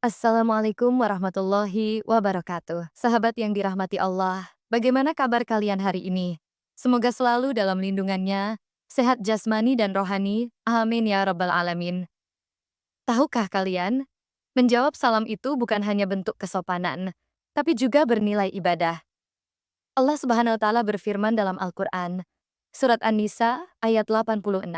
Assalamualaikum warahmatullahi wabarakatuh. Sahabat yang dirahmati Allah, bagaimana kabar kalian hari ini? Semoga selalu dalam lindungannya, sehat jasmani dan rohani. Amin ya rabbal alamin. Tahukah kalian, menjawab salam itu bukan hanya bentuk kesopanan, tapi juga bernilai ibadah. Allah Subhanahu wa taala berfirman dalam Al-Qur'an, surat An-Nisa ayat 86.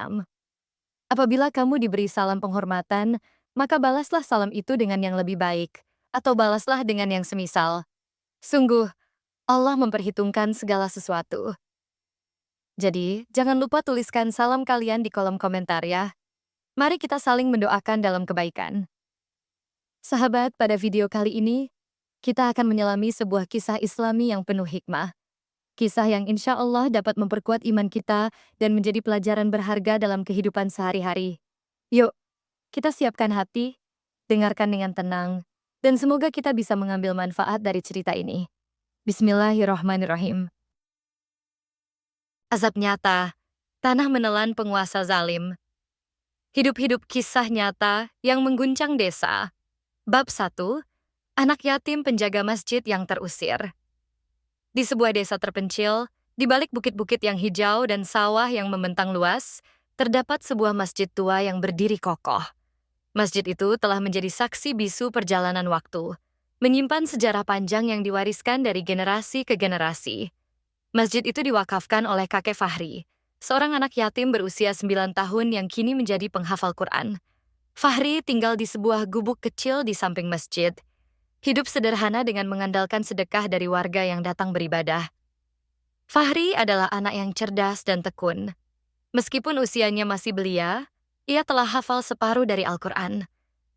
Apabila kamu diberi salam penghormatan, maka balaslah salam itu dengan yang lebih baik, atau balaslah dengan yang semisal. Sungguh, Allah memperhitungkan segala sesuatu. Jadi, jangan lupa tuliskan salam kalian di kolom komentar ya. Mari kita saling mendoakan dalam kebaikan. Sahabat, pada video kali ini, kita akan menyelami sebuah kisah Islami yang penuh hikmah. Kisah yang insya Allah dapat memperkuat iman kita dan menjadi pelajaran berharga dalam kehidupan sehari-hari. Yuk, kita siapkan hati, dengarkan dengan tenang, dan semoga kita bisa mengambil manfaat dari cerita ini. Bismillahirrahmanirrahim. Azab nyata, tanah menelan penguasa zalim. Hidup-hidup kisah nyata yang mengguncang desa. Bab 1, anak yatim penjaga masjid yang terusir. Di sebuah desa terpencil, di balik bukit-bukit yang hijau dan sawah yang membentang luas, terdapat sebuah masjid tua yang berdiri kokoh. Masjid itu telah menjadi saksi bisu perjalanan waktu, menyimpan sejarah panjang yang diwariskan dari generasi ke generasi. Masjid itu diwakafkan oleh kakek Fahri, seorang anak yatim berusia 9 tahun yang kini menjadi penghafal Quran. Fahri tinggal di sebuah gubuk kecil di samping masjid. Hidup sederhana dengan mengandalkan sedekah dari warga yang datang beribadah. Fahri adalah anak yang cerdas dan tekun. Meskipun usianya masih belia, ia telah hafal separuh dari Al-Quran.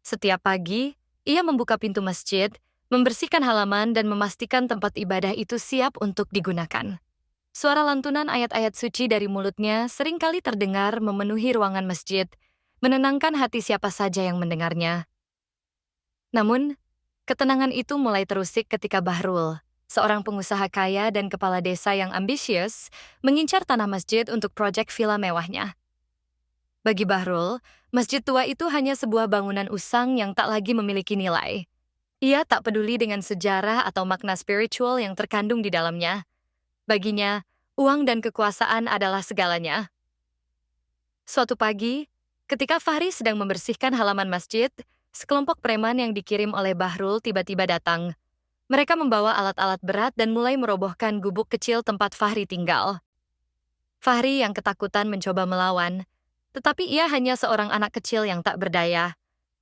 Setiap pagi, ia membuka pintu masjid, membersihkan halaman dan memastikan tempat ibadah itu siap untuk digunakan. Suara lantunan ayat-ayat suci dari mulutnya seringkali terdengar memenuhi ruangan masjid, menenangkan hati siapa saja yang mendengarnya. Namun, ketenangan itu mulai terusik ketika Bahrul, seorang pengusaha kaya dan kepala desa yang ambisius, mengincar tanah masjid untuk proyek villa mewahnya. Bagi Bahrul, masjid tua itu hanya sebuah bangunan usang yang tak lagi memiliki nilai. Ia tak peduli dengan sejarah atau makna spiritual yang terkandung di dalamnya. Baginya, uang dan kekuasaan adalah segalanya. Suatu pagi, ketika Fahri sedang membersihkan halaman masjid, sekelompok preman yang dikirim oleh Bahrul tiba-tiba datang. Mereka membawa alat-alat berat dan mulai merobohkan gubuk kecil tempat Fahri tinggal. Fahri yang ketakutan mencoba melawan, tetapi ia hanya seorang anak kecil yang tak berdaya.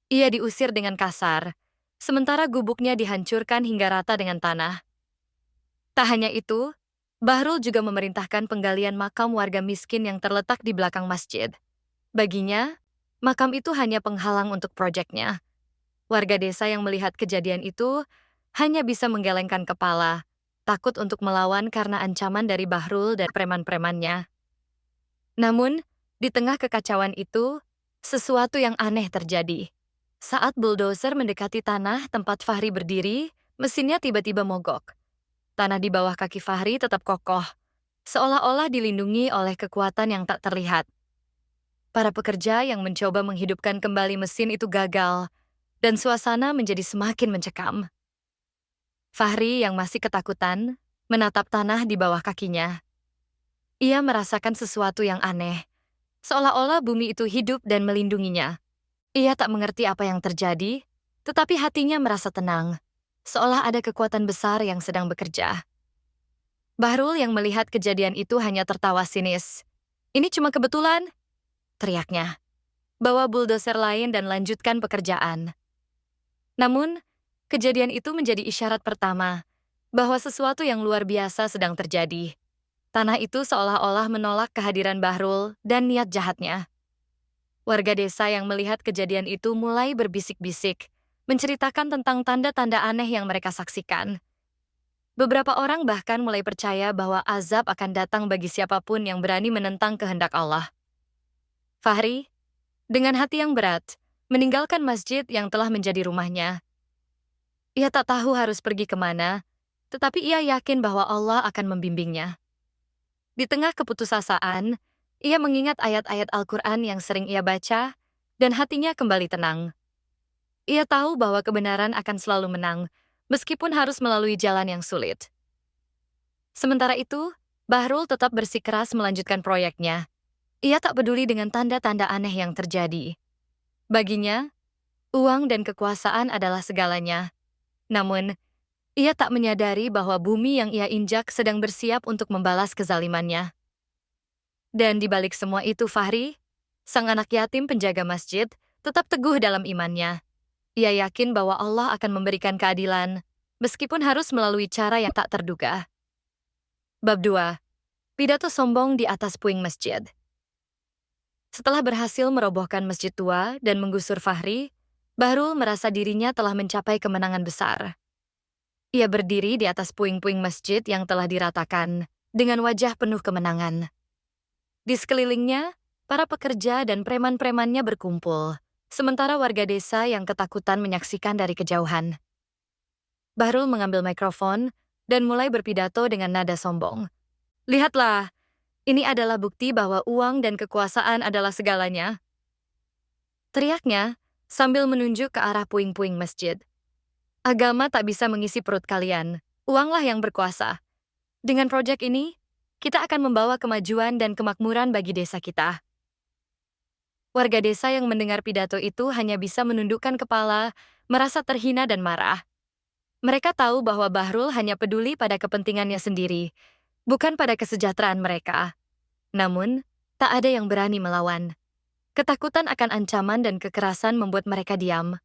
Ia diusir dengan kasar, sementara gubuknya dihancurkan hingga rata dengan tanah. Tak hanya itu, Bahrul juga memerintahkan penggalian makam warga miskin yang terletak di belakang masjid. Baginya, makam itu hanya penghalang untuk proyeknya. Warga desa yang melihat kejadian itu hanya bisa menggelengkan kepala, takut untuk melawan karena ancaman dari Bahrul dan preman-premannya. Namun, di tengah kekacauan itu, sesuatu yang aneh terjadi. Saat bulldozer mendekati tanah tempat Fahri berdiri, mesinnya tiba-tiba mogok. Tanah di bawah kaki Fahri tetap kokoh, seolah-olah dilindungi oleh kekuatan yang tak terlihat. Para pekerja yang mencoba menghidupkan kembali mesin itu gagal, dan suasana menjadi semakin mencekam. Fahri yang masih ketakutan, menatap tanah di bawah kakinya. Ia merasakan sesuatu yang aneh, seolah-olah bumi itu hidup dan melindunginya. Ia tak mengerti apa yang terjadi, tetapi hatinya merasa tenang, seolah ada kekuatan besar yang sedang bekerja. Bahrul yang melihat kejadian itu hanya tertawa sinis. "Ini cuma kebetulan," teriaknya. "Bawa buldoser lain dan lanjutkan pekerjaan." Namun, kejadian itu menjadi isyarat pertama bahwa sesuatu yang luar biasa sedang terjadi. Tanah itu seolah-olah menolak kehadiran Bahrul dan niat jahatnya. Warga desa yang melihat kejadian itu mulai berbisik-bisik, menceritakan tentang tanda-tanda aneh yang mereka saksikan. Beberapa orang bahkan mulai percaya bahwa azab akan datang bagi siapapun yang berani menentang kehendak Allah. Fahri, dengan hati yang berat, meninggalkan masjid yang telah menjadi rumahnya. Ia tak tahu harus pergi kemana, tetapi ia yakin bahwa Allah akan membimbingnya. Di tengah keputusasaan, ia mengingat ayat-ayat Al-Quran yang sering ia baca, dan hatinya kembali tenang. Ia tahu bahwa kebenaran akan selalu menang, meskipun harus melalui jalan yang sulit. Sementara itu, Bahrul tetap bersikeras melanjutkan proyeknya. Ia tak peduli dengan tanda-tanda aneh yang terjadi. Baginya, uang dan kekuasaan adalah segalanya. Namun, ia tak menyadari bahwa bumi yang ia injak sedang bersiap untuk membalas kezalimannya. Dan di balik semua itu Fahri, sang anak yatim penjaga masjid, tetap teguh dalam imannya. Ia yakin bahwa Allah akan memberikan keadilan, meskipun harus melalui cara yang tak terduga. Bab 2. Pidato sombong di atas puing masjid. Setelah berhasil merobohkan masjid tua dan menggusur Fahri, Bahrul merasa dirinya telah mencapai kemenangan besar. Ia berdiri di atas puing-puing masjid yang telah diratakan, dengan wajah penuh kemenangan. Di sekelilingnya, para pekerja dan preman-premannya berkumpul, sementara warga desa yang ketakutan menyaksikan dari kejauhan. Bahrul mengambil mikrofon dan mulai berpidato dengan nada sombong. Lihatlah, ini adalah bukti bahwa uang dan kekuasaan adalah segalanya. Teriaknya sambil menunjuk ke arah puing-puing masjid. Agama tak bisa mengisi perut kalian, uanglah yang berkuasa. Dengan proyek ini, kita akan membawa kemajuan dan kemakmuran bagi desa kita. Warga desa yang mendengar pidato itu hanya bisa menundukkan kepala, merasa terhina dan marah. Mereka tahu bahwa Bahrul hanya peduli pada kepentingannya sendiri, bukan pada kesejahteraan mereka. Namun, tak ada yang berani melawan. Ketakutan akan ancaman dan kekerasan membuat mereka diam.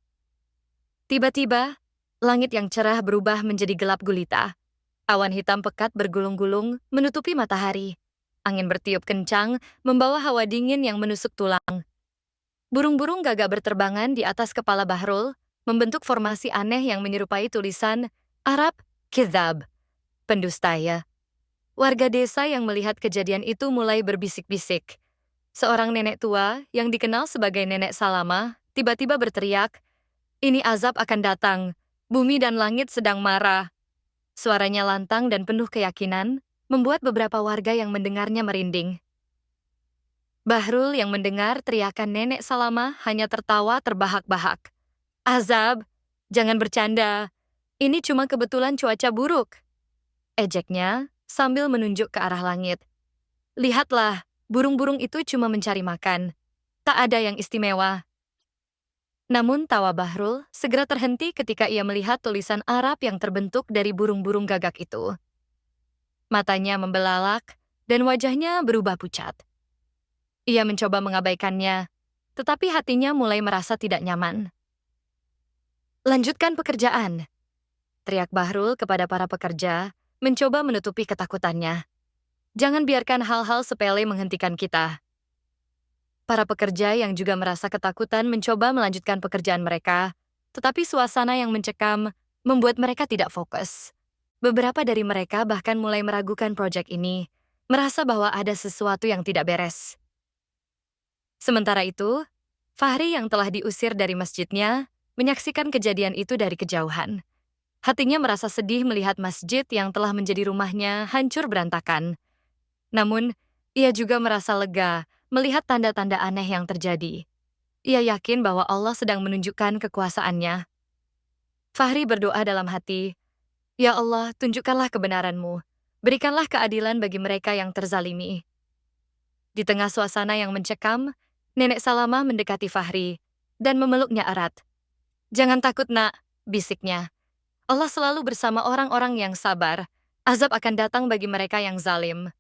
Tiba-tiba, langit yang cerah berubah menjadi gelap gulita. Awan hitam pekat bergulung-gulung menutupi matahari. Angin bertiup kencang, membawa hawa dingin yang menusuk tulang. Burung-burung gagak berterbangan di atas kepala Bahrul, membentuk formasi aneh yang menyerupai tulisan Arab Kizab, pendusta ya. Warga desa yang melihat kejadian itu mulai berbisik-bisik. Seorang nenek tua yang dikenal sebagai Nenek Salama tiba-tiba berteriak, "Ini azab akan datang, bumi dan langit sedang marah." Suaranya lantang dan penuh keyakinan, membuat beberapa warga yang mendengarnya merinding. Bahrul yang mendengar teriakan Nenek Salama hanya tertawa terbahak-bahak. "Azab, jangan bercanda. Ini cuma kebetulan cuaca buruk," ejeknya sambil menunjuk ke arah langit. "Lihatlah, burung-burung itu cuma mencari makan. Tak ada yang istimewa." Namun tawa Bahrul segera terhenti ketika ia melihat tulisan Arab yang terbentuk dari burung-burung gagak itu. Matanya membelalak dan wajahnya berubah pucat. Ia mencoba mengabaikannya, tetapi hatinya mulai merasa tidak nyaman. "Lanjutkan pekerjaan," teriak Bahrul kepada para pekerja, mencoba menutupi ketakutannya. "Jangan biarkan hal-hal sepele menghentikan kita." Para pekerja yang juga merasa ketakutan mencoba melanjutkan pekerjaan mereka, tetapi suasana yang mencekam membuat mereka tidak fokus. Beberapa dari mereka bahkan mulai meragukan proyek ini, merasa bahwa ada sesuatu yang tidak beres. Sementara itu, Fahri yang telah diusir dari masjidnya, menyaksikan kejadian itu dari kejauhan. Hatinya merasa sedih melihat masjid yang telah menjadi rumahnya hancur berantakan. Namun, ia juga merasa lega melihat tanda-tanda aneh yang terjadi. Ia yakin bahwa Allah sedang menunjukkan kekuasaannya. Fahri berdoa dalam hati, "Ya Allah, tunjukkanlah kebenaran-Mu. Berikanlah keadilan bagi mereka yang terzalimi." Di tengah suasana yang mencekam, Nenek Salama mendekati Fahri dan memeluknya erat. "Jangan takut, Nak," bisiknya. "Allah selalu bersama orang-orang yang sabar. Azab akan datang bagi mereka yang zalim."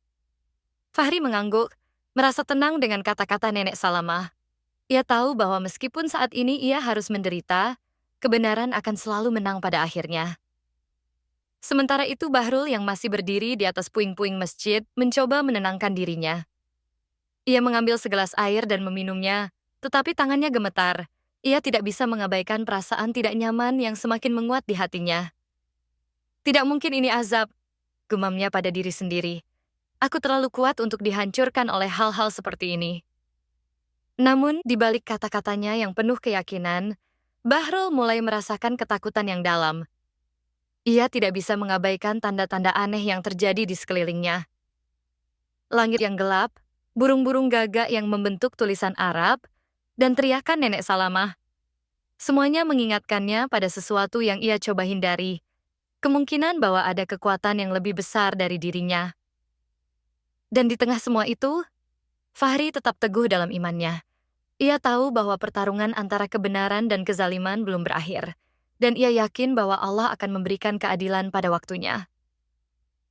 Fahri mengangguk, merasa tenang dengan kata-kata Nenek Salama. Ia tahu bahwa meskipun saat ini ia harus menderita, kebenaran akan selalu menang pada akhirnya. Sementara itu Bahrul yang masih berdiri di atas puing-puing masjid mencoba menenangkan dirinya. Ia mengambil segelas air dan meminumnya, tetapi tangannya gemetar. Ia tidak bisa mengabaikan perasaan tidak nyaman yang semakin menguat di hatinya. "Tidak mungkin ini azab," gumamnya pada diri sendiri. "Aku terlalu kuat untuk dihancurkan oleh hal-hal seperti ini." Namun, di balik kata-katanya yang penuh keyakinan, Bahrul mulai merasakan ketakutan yang dalam. Ia tidak bisa mengabaikan tanda-tanda aneh yang terjadi di sekelilingnya. Langit yang gelap, burung-burung gagak yang membentuk tulisan Arab, dan teriakan Nenek Salamah. Semuanya mengingatkannya pada sesuatu yang ia coba hindari, kemungkinan bahwa ada kekuatan yang lebih besar dari dirinya. Dan di tengah semua itu, Fahri tetap teguh dalam imannya. Ia tahu bahwa pertarungan antara kebenaran dan kezaliman belum berakhir, dan ia yakin bahwa Allah akan memberikan keadilan pada waktunya.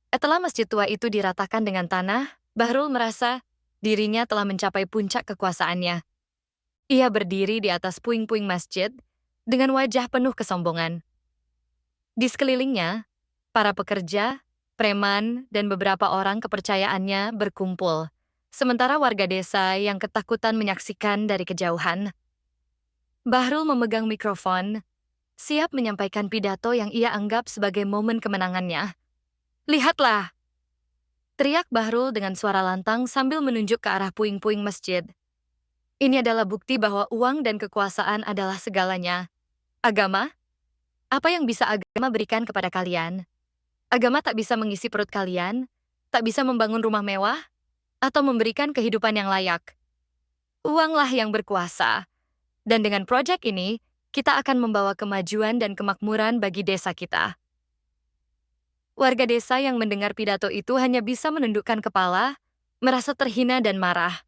Setelah masjid tua itu diratakan dengan tanah, Bahrul merasa dirinya telah mencapai puncak kekuasaannya. Ia berdiri di atas puing-puing masjid dengan wajah penuh kesombongan. Di sekelilingnya, para pekerja, preman, dan beberapa orang kepercayaannya berkumpul, sementara warga desa yang ketakutan menyaksikan dari kejauhan. Bahrul memegang mikrofon, siap menyampaikan pidato yang ia anggap sebagai momen kemenangannya. "Lihatlah!" teriak Bahrul dengan suara lantang sambil menunjuk ke arah puing-puing masjid. "Ini adalah bukti bahwa uang dan kekuasaan adalah segalanya. Agama? Apa yang bisa agama berikan kepada kalian? Agama tak bisa mengisi perut kalian, tak bisa membangun rumah mewah, atau memberikan kehidupan yang layak. Uanglah yang berkuasa. Dan dengan proyek ini, kita akan membawa kemajuan dan kemakmuran bagi desa kita." Warga desa yang mendengar pidato itu hanya bisa menundukkan kepala, merasa terhina dan marah.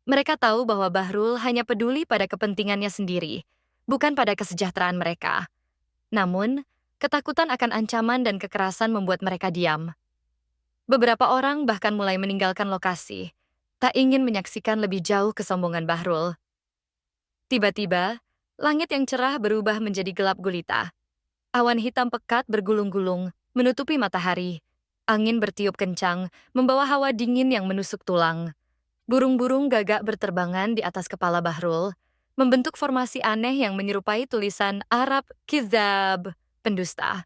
Mereka tahu bahwa Bahrul hanya peduli pada kepentingannya sendiri, bukan pada kesejahteraan mereka. Namun, ketakutan akan ancaman dan kekerasan membuat mereka diam. Beberapa orang bahkan mulai meninggalkan lokasi, tak ingin menyaksikan lebih jauh kesombongan Bahrul. Tiba-tiba, langit yang cerah berubah menjadi gelap gulita. Awan hitam pekat bergulung-gulung, menutupi matahari. Angin bertiup kencang, membawa hawa dingin yang menusuk tulang. Burung-burung gagak berterbangan di atas kepala Bahrul, membentuk formasi aneh yang menyerupai tulisan Arab Kizab, pendusta.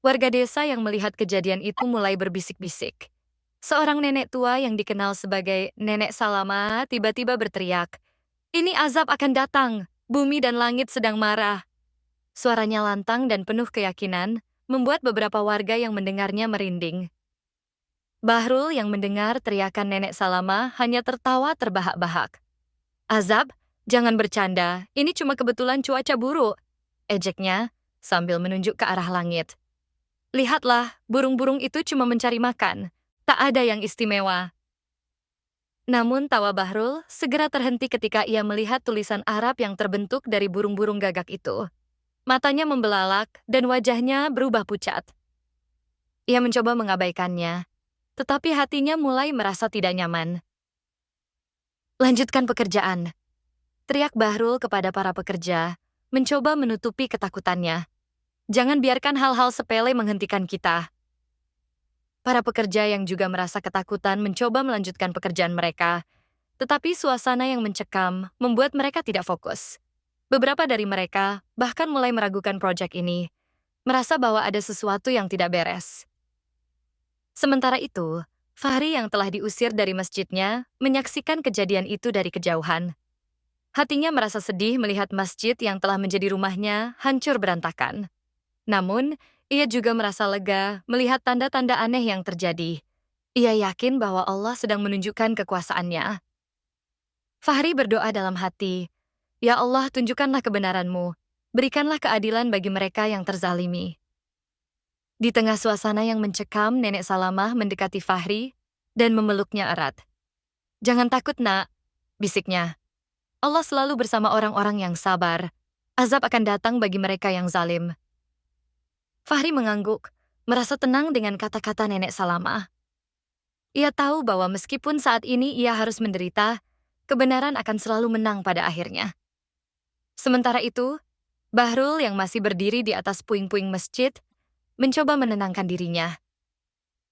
Warga desa yang melihat kejadian itu mulai berbisik-bisik. Seorang nenek tua yang dikenal sebagai Nenek Salama tiba-tiba berteriak, "Ini azab akan datang, bumi dan langit sedang marah." Suaranya lantang dan penuh keyakinan, membuat beberapa warga yang mendengarnya merinding. Bahrul yang mendengar teriakan Nenek Salama hanya tertawa terbahak-bahak. "Azab? Jangan bercanda, ini cuma kebetulan cuaca buruk," ejeknya sambil menunjuk ke arah langit. "Lihatlah, burung-burung itu cuma mencari makan, tak ada yang istimewa." Namun tawa Bahrul segera terhenti ketika ia melihat tulisan Arab yang terbentuk dari burung-burung gagak itu. Matanya membelalak dan wajahnya berubah pucat. Ia mencoba mengabaikannya, tetapi hatinya mulai merasa tidak nyaman. "Lanjutkan pekerjaan," teriak Bahrul kepada para pekerja, mencoba menutupi ketakutannya. "Jangan biarkan hal-hal sepele menghentikan kita." Para pekerja yang juga merasa ketakutan mencoba melanjutkan pekerjaan mereka, tetapi suasana yang mencekam membuat mereka tidak fokus. Beberapa dari mereka bahkan mulai meragukan proyek ini, merasa bahwa ada sesuatu yang tidak beres. Sementara itu, Fahri yang telah diusir dari masjidnya menyaksikan kejadian itu dari kejauhan. Hatinya merasa sedih melihat masjid yang telah menjadi rumahnya hancur berantakan. Namun, ia juga merasa lega melihat tanda-tanda aneh yang terjadi. Ia yakin bahwa Allah sedang menunjukkan kekuasaannya. Fahri berdoa dalam hati, "Ya Allah, tunjukkanlah kebenaran-Mu. Berikanlah keadilan bagi mereka yang terzalimi." Di tengah suasana yang mencekam, Nenek Salamah mendekati Fahri dan memeluknya erat. "Jangan takut, Nak," bisiknya. "Allah selalu bersama orang-orang yang sabar. Azab akan datang bagi mereka yang zalim." Fahri mengangguk, merasa tenang dengan kata-kata Nenek Salamah. Ia tahu bahwa meskipun saat ini ia harus menderita, kebenaran akan selalu menang pada akhirnya. Sementara itu, Bahrul yang masih berdiri di atas puing-puing masjid mencoba menenangkan dirinya.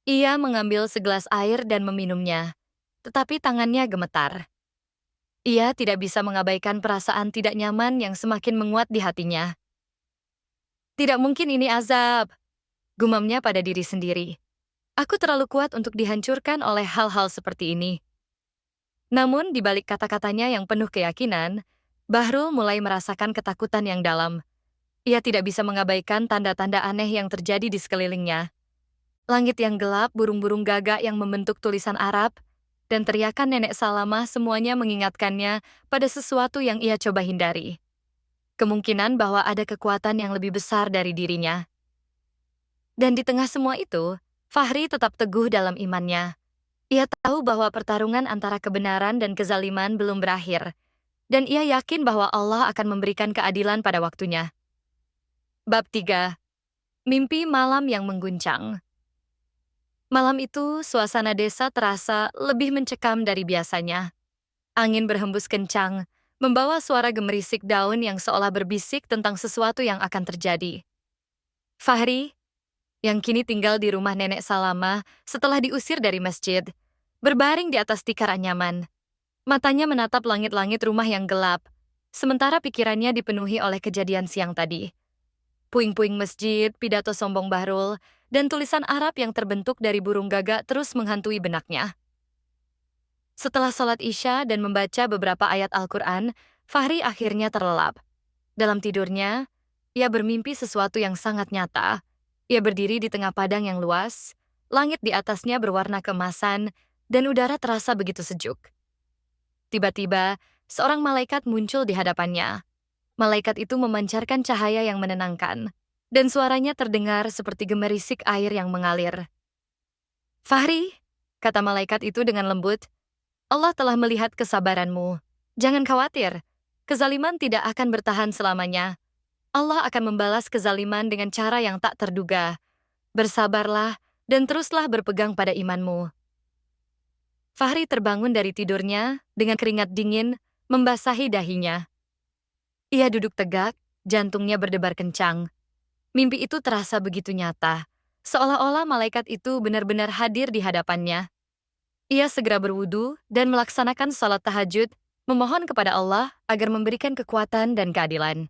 Ia mengambil segelas air dan meminumnya, tetapi tangannya gemetar. Ia tidak bisa mengabaikan perasaan tidak nyaman yang semakin menguat di hatinya. "Tidak mungkin ini azab," gumamnya pada diri sendiri. "Aku terlalu kuat untuk dihancurkan oleh hal-hal seperti ini." Namun, di balik kata-katanya yang penuh keyakinan, Bahrul mulai merasakan ketakutan yang dalam. Ia tidak bisa mengabaikan tanda-tanda aneh yang terjadi di sekelilingnya. Langit yang gelap, burung-burung gagak yang membentuk tulisan Arab, dan teriakan Nenek Salamah semuanya mengingatkannya pada sesuatu yang ia coba hindari. kemungkinan bahwa ada kekuatan yang lebih besar dari dirinya. Dan di tengah semua itu, Fahri tetap teguh dalam imannya. Ia tahu bahwa pertarungan antara kebenaran dan kezaliman belum berakhir, dan ia yakin bahwa Allah akan memberikan keadilan pada waktunya. Bab 3. Mimpi malam yang mengguncang. Malam itu, suasana desa terasa lebih mencekam dari biasanya. Angin berhembus kencang, membawa suara gemerisik daun yang seolah berbisik tentang sesuatu yang akan terjadi. Fahri, yang kini tinggal di rumah nenek Salama setelah diusir dari masjid, berbaring di atas tikar anyaman. Matanya menatap langit-langit rumah yang gelap, sementara pikirannya dipenuhi oleh kejadian siang tadi. Puing-puing masjid, pidato sombong Bahrul, dan tulisan Arab yang terbentuk dari burung gagak terus menghantui benaknya. Setelah sholat Isya dan membaca beberapa ayat Al-Quran, Fahri akhirnya terlelap. Dalam tidurnya, ia bermimpi sesuatu yang sangat nyata. Ia berdiri di tengah padang yang luas, langit di atasnya berwarna keemasan, dan udara terasa begitu sejuk. Tiba-tiba, seorang malaikat muncul di hadapannya. Malaikat itu memancarkan cahaya yang menenangkan, dan suaranya terdengar seperti gemerisik air yang mengalir. "Fahri," kata malaikat itu dengan lembut, "Allah telah melihat kesabaranmu. Jangan khawatir, kezaliman tidak akan bertahan selamanya. Allah akan membalas kezaliman dengan cara yang tak terduga. Bersabarlah dan teruslah berpegang pada imanmu." Fahri terbangun dari tidurnya dengan keringat dingin membasahi dahinya. Ia duduk tegak, jantungnya berdebar kencang. Mimpi itu terasa begitu nyata, seolah-olah malaikat itu benar-benar hadir di hadapannya. Ia segera berwudu dan melaksanakan salat tahajud, memohon kepada Allah agar memberikan kekuatan dan keadilan.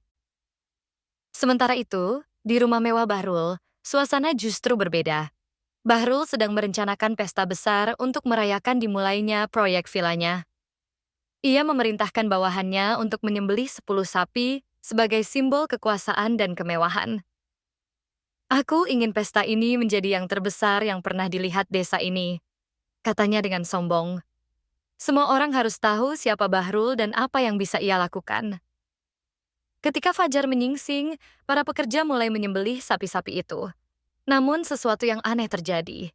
Sementara itu, di rumah mewah Bahrul, suasana justru berbeda. Bahrul sedang merencanakan pesta besar untuk merayakan dimulainya proyek vilanya. Ia memerintahkan bawahannya untuk menyembelih 10 sapi sebagai simbol kekuasaan dan kemewahan. "Aku ingin pesta ini menjadi yang terbesar yang pernah dilihat desa ini," katanya dengan sombong. "Semua orang harus tahu siapa Bahrul dan apa yang bisa ia lakukan." Ketika fajar menyingsing, para pekerja mulai menyembelih sapi-sapi itu. Namun sesuatu yang aneh terjadi.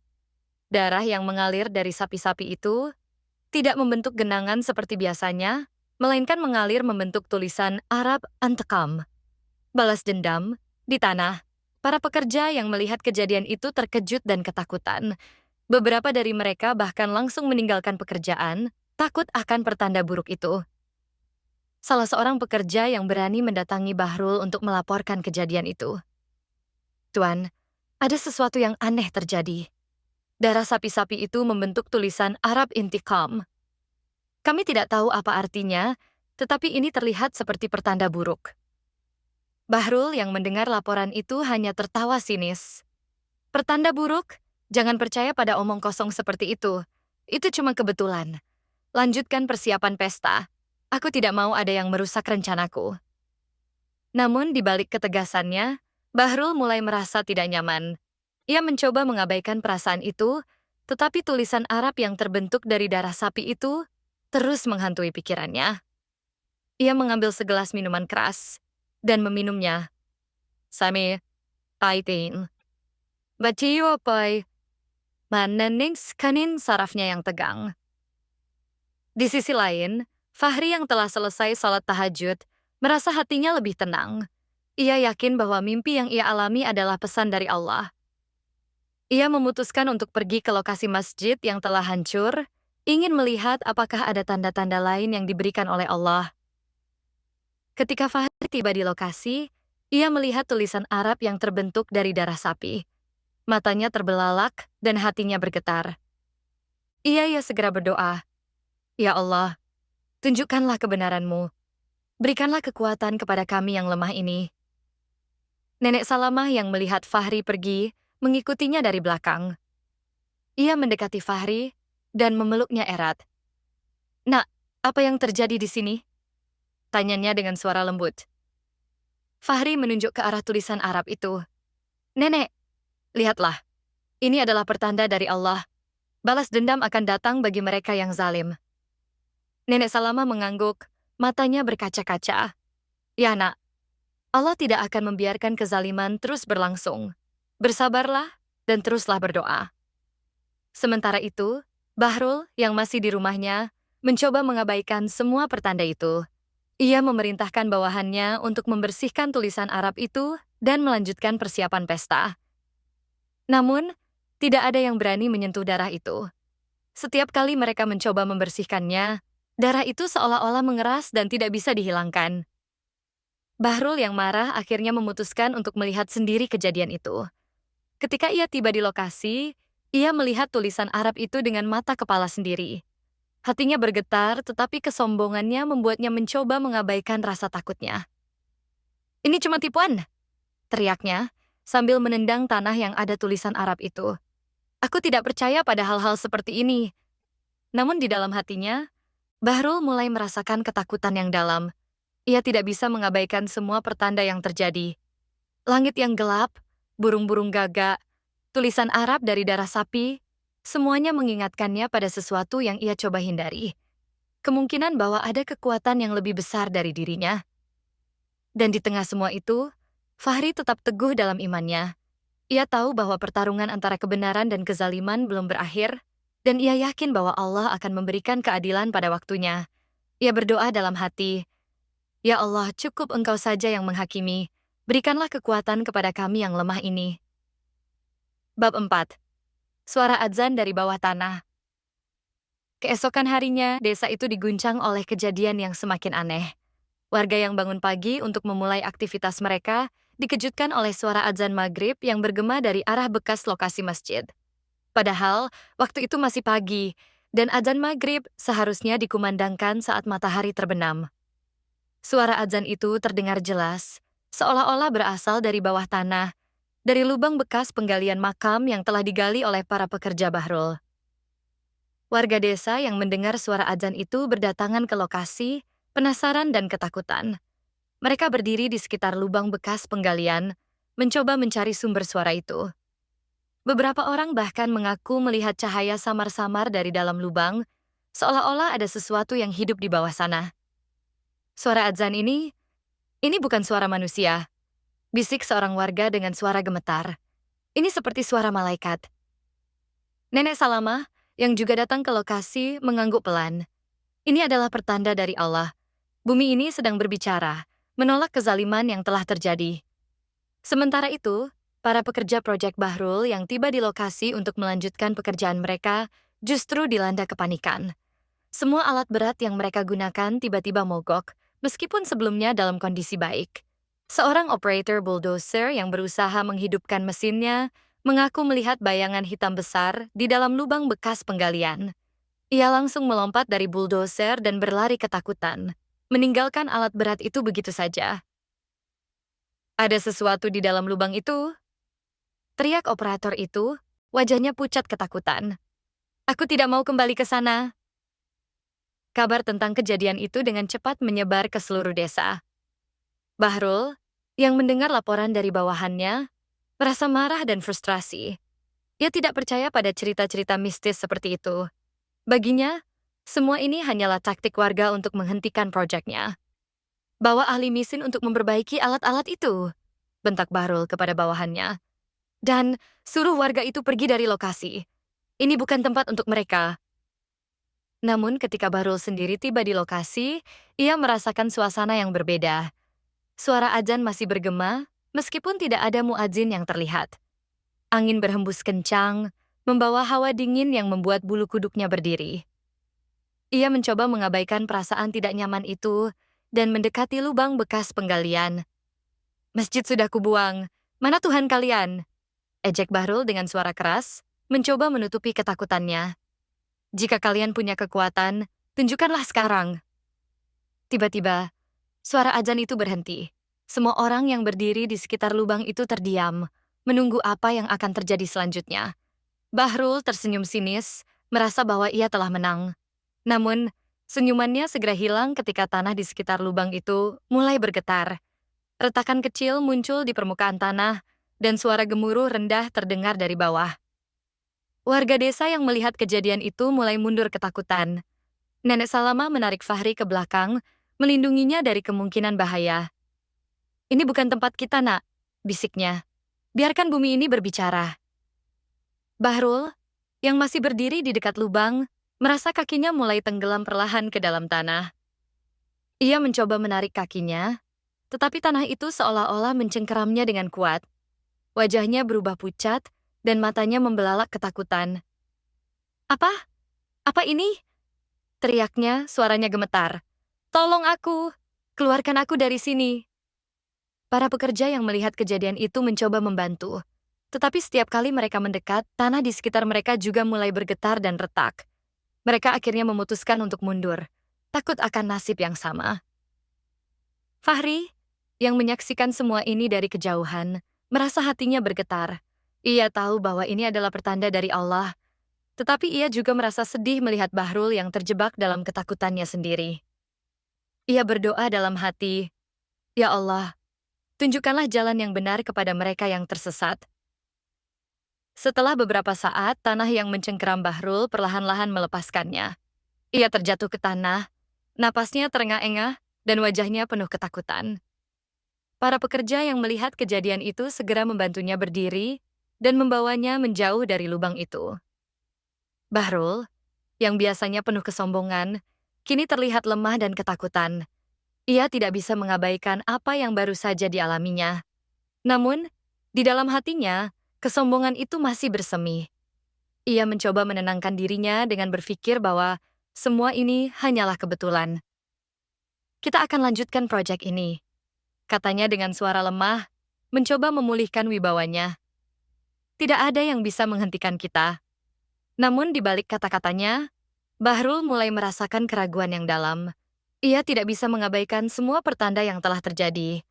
Darah yang mengalir dari sapi-sapi itu tidak membentuk genangan seperti biasanya, melainkan mengalir membentuk tulisan Arab Antekam, balas dendam, di tanah. Para pekerja yang melihat kejadian itu terkejut dan ketakutan. Beberapa dari mereka bahkan langsung meninggalkan pekerjaan, takut akan pertanda buruk itu. Salah seorang pekerja yang berani mendatangi Bahrul untuk melaporkan kejadian itu. "Tuan, ada sesuatu yang aneh terjadi. Darah sapi-sapi itu membentuk tulisan Arab Intikam. Kami tidak tahu apa artinya, tetapi ini terlihat seperti pertanda buruk." Bahrul yang mendengar laporan itu hanya tertawa sinis. "Pertanda buruk? Jangan percaya pada omong kosong seperti itu. Itu cuma kebetulan. Lanjutkan persiapan pesta. Aku tidak mau ada yang merusak rencanaku." Namun di balik ketegasannya, Bahrul mulai merasa tidak nyaman. Ia mencoba mengabaikan perasaan itu, tetapi tulisan Arab yang terbentuk dari darah sapi itu terus menghantui pikirannya. Ia mengambil segelas minuman keras dan meminumnya. "Sami, paitin. Batiyo pai." Mananing kanin sarafnya yang tegang. Di sisi lain, Fahri yang telah selesai salat tahajud merasa hatinya lebih tenang. Ia yakin bahwa mimpi yang ia alami adalah pesan dari Allah. Ia memutuskan untuk pergi ke lokasi masjid yang telah hancur, ingin melihat apakah ada tanda-tanda lain yang diberikan oleh Allah. Ketika Fahri tiba di lokasi, ia melihat tulisan Arab yang terbentuk dari darah sapi. Matanya terbelalak dan hatinya bergetar. Ia segera berdoa, "Ya Allah, tunjukkanlah kebenaran-Mu. Berikanlah kekuatan kepada kami yang lemah ini." Nenek Salamah yang melihat Fahri pergi, mengikutinya dari belakang. Ia mendekati Fahri dan memeluknya erat. "Nak, apa yang terjadi di sini?" tanyanya dengan suara lembut. Fahri menunjuk ke arah tulisan Arab itu. "Nenek, lihatlah. Ini adalah pertanda dari Allah. Balas dendam akan datang bagi mereka yang zalim." Nenek Salamah mengangguk, matanya berkaca-kaca. "Ya nak, Allah tidak akan membiarkan kezaliman terus berlangsung. Bersabarlah dan teruslah berdoa. Sementara itu, Bahrul yang masih di rumahnya mencoba mengabaikan semua pertanda itu. Ia memerintahkan bawahannya untuk membersihkan tulisan Arab itu dan melanjutkan persiapan pesta. Namun, tidak ada yang berani menyentuh darah itu. Setiap kali mereka mencoba membersihkannya, darah itu seolah-olah mengeras dan tidak bisa dihilangkan. Bahrul yang marah akhirnya memutuskan untuk melihat sendiri kejadian itu. Ketika ia tiba di lokasi, ia melihat tulisan Arab itu dengan mata kepala sendiri. Hatinya bergetar, tetapi kesombongannya membuatnya mencoba mengabaikan rasa takutnya. "Ini cuma tipuan!" teriaknya, sambil menendang tanah yang ada tulisan Arab itu. "Aku tidak percaya pada hal-hal seperti ini." Namun di dalam hatinya, Bahrul mulai merasakan ketakutan yang dalam. Ia tidak bisa mengabaikan semua pertanda yang terjadi. Langit yang gelap, burung-burung gagak, tulisan Arab dari darah sapi, semuanya mengingatkannya pada sesuatu yang ia coba hindari. Kemungkinan bahwa ada kekuatan yang lebih besar dari dirinya. Dan di tengah semua itu, Fahri tetap teguh dalam imannya. Ia tahu bahwa pertarungan antara kebenaran dan kezaliman belum berakhir, dan ia yakin bahwa Allah akan memberikan keadilan pada waktunya. Ia berdoa dalam hati, "Ya Allah, cukup Engkau saja yang menghakimi. Berikanlah kekuatan kepada kami yang lemah ini." Bab 4. Suara adzan dari bawah tanah. Keesokan harinya, desa itu diguncang oleh kejadian yang semakin aneh. Warga yang bangun pagi untuk memulai aktivitas mereka dikejutkan oleh suara adzan maghrib yang bergema dari arah bekas lokasi masjid. Padahal, waktu itu masih pagi, dan adzan maghrib seharusnya dikumandangkan saat matahari terbenam. Suara adzan itu terdengar jelas, seolah-olah berasal dari bawah tanah, dari lubang bekas penggalian makam yang telah digali oleh para pekerja Bahrul. Warga desa yang mendengar suara adzan itu berdatangan ke lokasi, penasaran dan ketakutan. Mereka berdiri di sekitar lubang bekas penggalian, mencoba mencari sumber suara itu. Beberapa orang bahkan mengaku melihat cahaya samar-samar dari dalam lubang, seolah-olah ada sesuatu yang hidup di bawah sana. Suara adzan ini bukan suara manusia, bisik seorang warga dengan suara gemetar. Ini seperti suara malaikat. Nenek Salamah, yang juga datang ke lokasi, mengangguk pelan. Ini adalah pertanda dari Allah. Bumi ini sedang berbicara, menolak kezaliman yang telah terjadi. Sementara itu, para pekerja proyek Bahrul yang tiba di lokasi untuk melanjutkan pekerjaan mereka justru dilanda kepanikan. Semua alat berat yang mereka gunakan tiba-tiba mogok, meskipun sebelumnya dalam kondisi baik. Seorang operator bulldozer yang berusaha menghidupkan mesinnya mengaku melihat bayangan hitam besar di dalam lubang bekas penggalian. Ia langsung melompat dari bulldozer dan berlari ketakutan, meninggalkan alat berat itu begitu saja. "Ada sesuatu di dalam lubang itu," teriak operator itu, wajahnya pucat ketakutan. "Aku tidak mau kembali ke sana." Kabar tentang kejadian itu dengan cepat menyebar ke seluruh desa. Bahrul, yang mendengar laporan dari bawahannya, merasa marah dan frustrasi. Ia tidak percaya pada cerita-cerita mistis seperti itu. Baginya, semua ini hanyalah taktik warga untuk menghentikan proyeknya. "Bawa ahli mesin untuk memperbaiki alat-alat itu," bentak Bahrul kepada bawahannya. "Dan suruh warga itu pergi dari lokasi. Ini bukan tempat untuk mereka." Namun ketika Bahrul sendiri tiba di lokasi, ia merasakan suasana yang berbeda. Suara adzan masih bergema, meskipun tidak ada muadzin yang terlihat. Angin berhembus kencang, membawa hawa dingin yang membuat bulu kuduknya berdiri. Ia mencoba mengabaikan perasaan tidak nyaman itu dan mendekati lubang bekas penggalian. "Masjid sudah kubuang, mana Tuhan kalian?" ejek Bahrul dengan suara keras, mencoba menutupi ketakutannya. "Jika kalian punya kekuatan, tunjukkanlah sekarang." Tiba-tiba, suara adzan itu berhenti. Semua orang yang berdiri di sekitar lubang itu terdiam, menunggu apa yang akan terjadi selanjutnya. Bahrul tersenyum sinis, merasa bahwa ia telah menang. Namun, senyumannya segera hilang ketika tanah di sekitar lubang itu mulai bergetar. Retakan kecil muncul di permukaan tanah, dan suara gemuruh rendah terdengar dari bawah. Warga desa yang melihat kejadian itu mulai mundur ketakutan. Nenek Salama menarik Fahri ke belakang, melindunginya dari kemungkinan bahaya. Ini bukan tempat kita, Nak, bisiknya. Biarkan bumi ini berbicara. Bahrul, yang masih berdiri di dekat lubang, merasa kakinya mulai tenggelam perlahan ke dalam tanah. Ia mencoba menarik kakinya, tetapi tanah itu seolah-olah mencengkeramnya dengan kuat. Wajahnya berubah pucat, dan matanya membelalak ketakutan. Apa? Apa ini? Teriaknya, suaranya gemetar. Tolong aku! Keluarkan aku dari sini! Para pekerja yang melihat kejadian itu mencoba membantu. Tetapi setiap kali mereka mendekat, tanah di sekitar mereka juga mulai bergetar dan retak. Mereka akhirnya memutuskan untuk mundur, takut akan nasib yang sama. Fahri, yang menyaksikan semua ini dari kejauhan, merasa hatinya bergetar. Ia tahu bahwa ini adalah pertanda dari Allah, tetapi ia juga merasa sedih melihat Bahrul yang terjebak dalam ketakutannya sendiri. Ia berdoa dalam hati, "Ya Allah, tunjukkanlah jalan yang benar kepada mereka yang tersesat." Setelah beberapa saat, tanah yang mencengkeram Bahrul perlahan-lahan melepaskannya. Ia terjatuh ke tanah, napasnya terengah-engah, dan wajahnya penuh ketakutan. Para pekerja yang melihat kejadian itu segera membantunya berdiri dan membawanya menjauh dari lubang itu. Bahrul, yang biasanya penuh kesombongan, kini terlihat lemah dan ketakutan. Ia tidak bisa mengabaikan apa yang baru saja dialaminya. Namun, di dalam hatinya, kesombongan itu masih bersemi. Ia mencoba menenangkan dirinya dengan berpikir bahwa semua ini hanyalah kebetulan. Kita akan lanjutkan proyek ini, katanya dengan suara lemah, mencoba memulihkan wibawanya. Tidak ada yang bisa menghentikan kita. Namun di balik kata-katanya, Bahrul mulai merasakan keraguan yang dalam. Ia tidak bisa mengabaikan semua pertanda yang telah terjadi.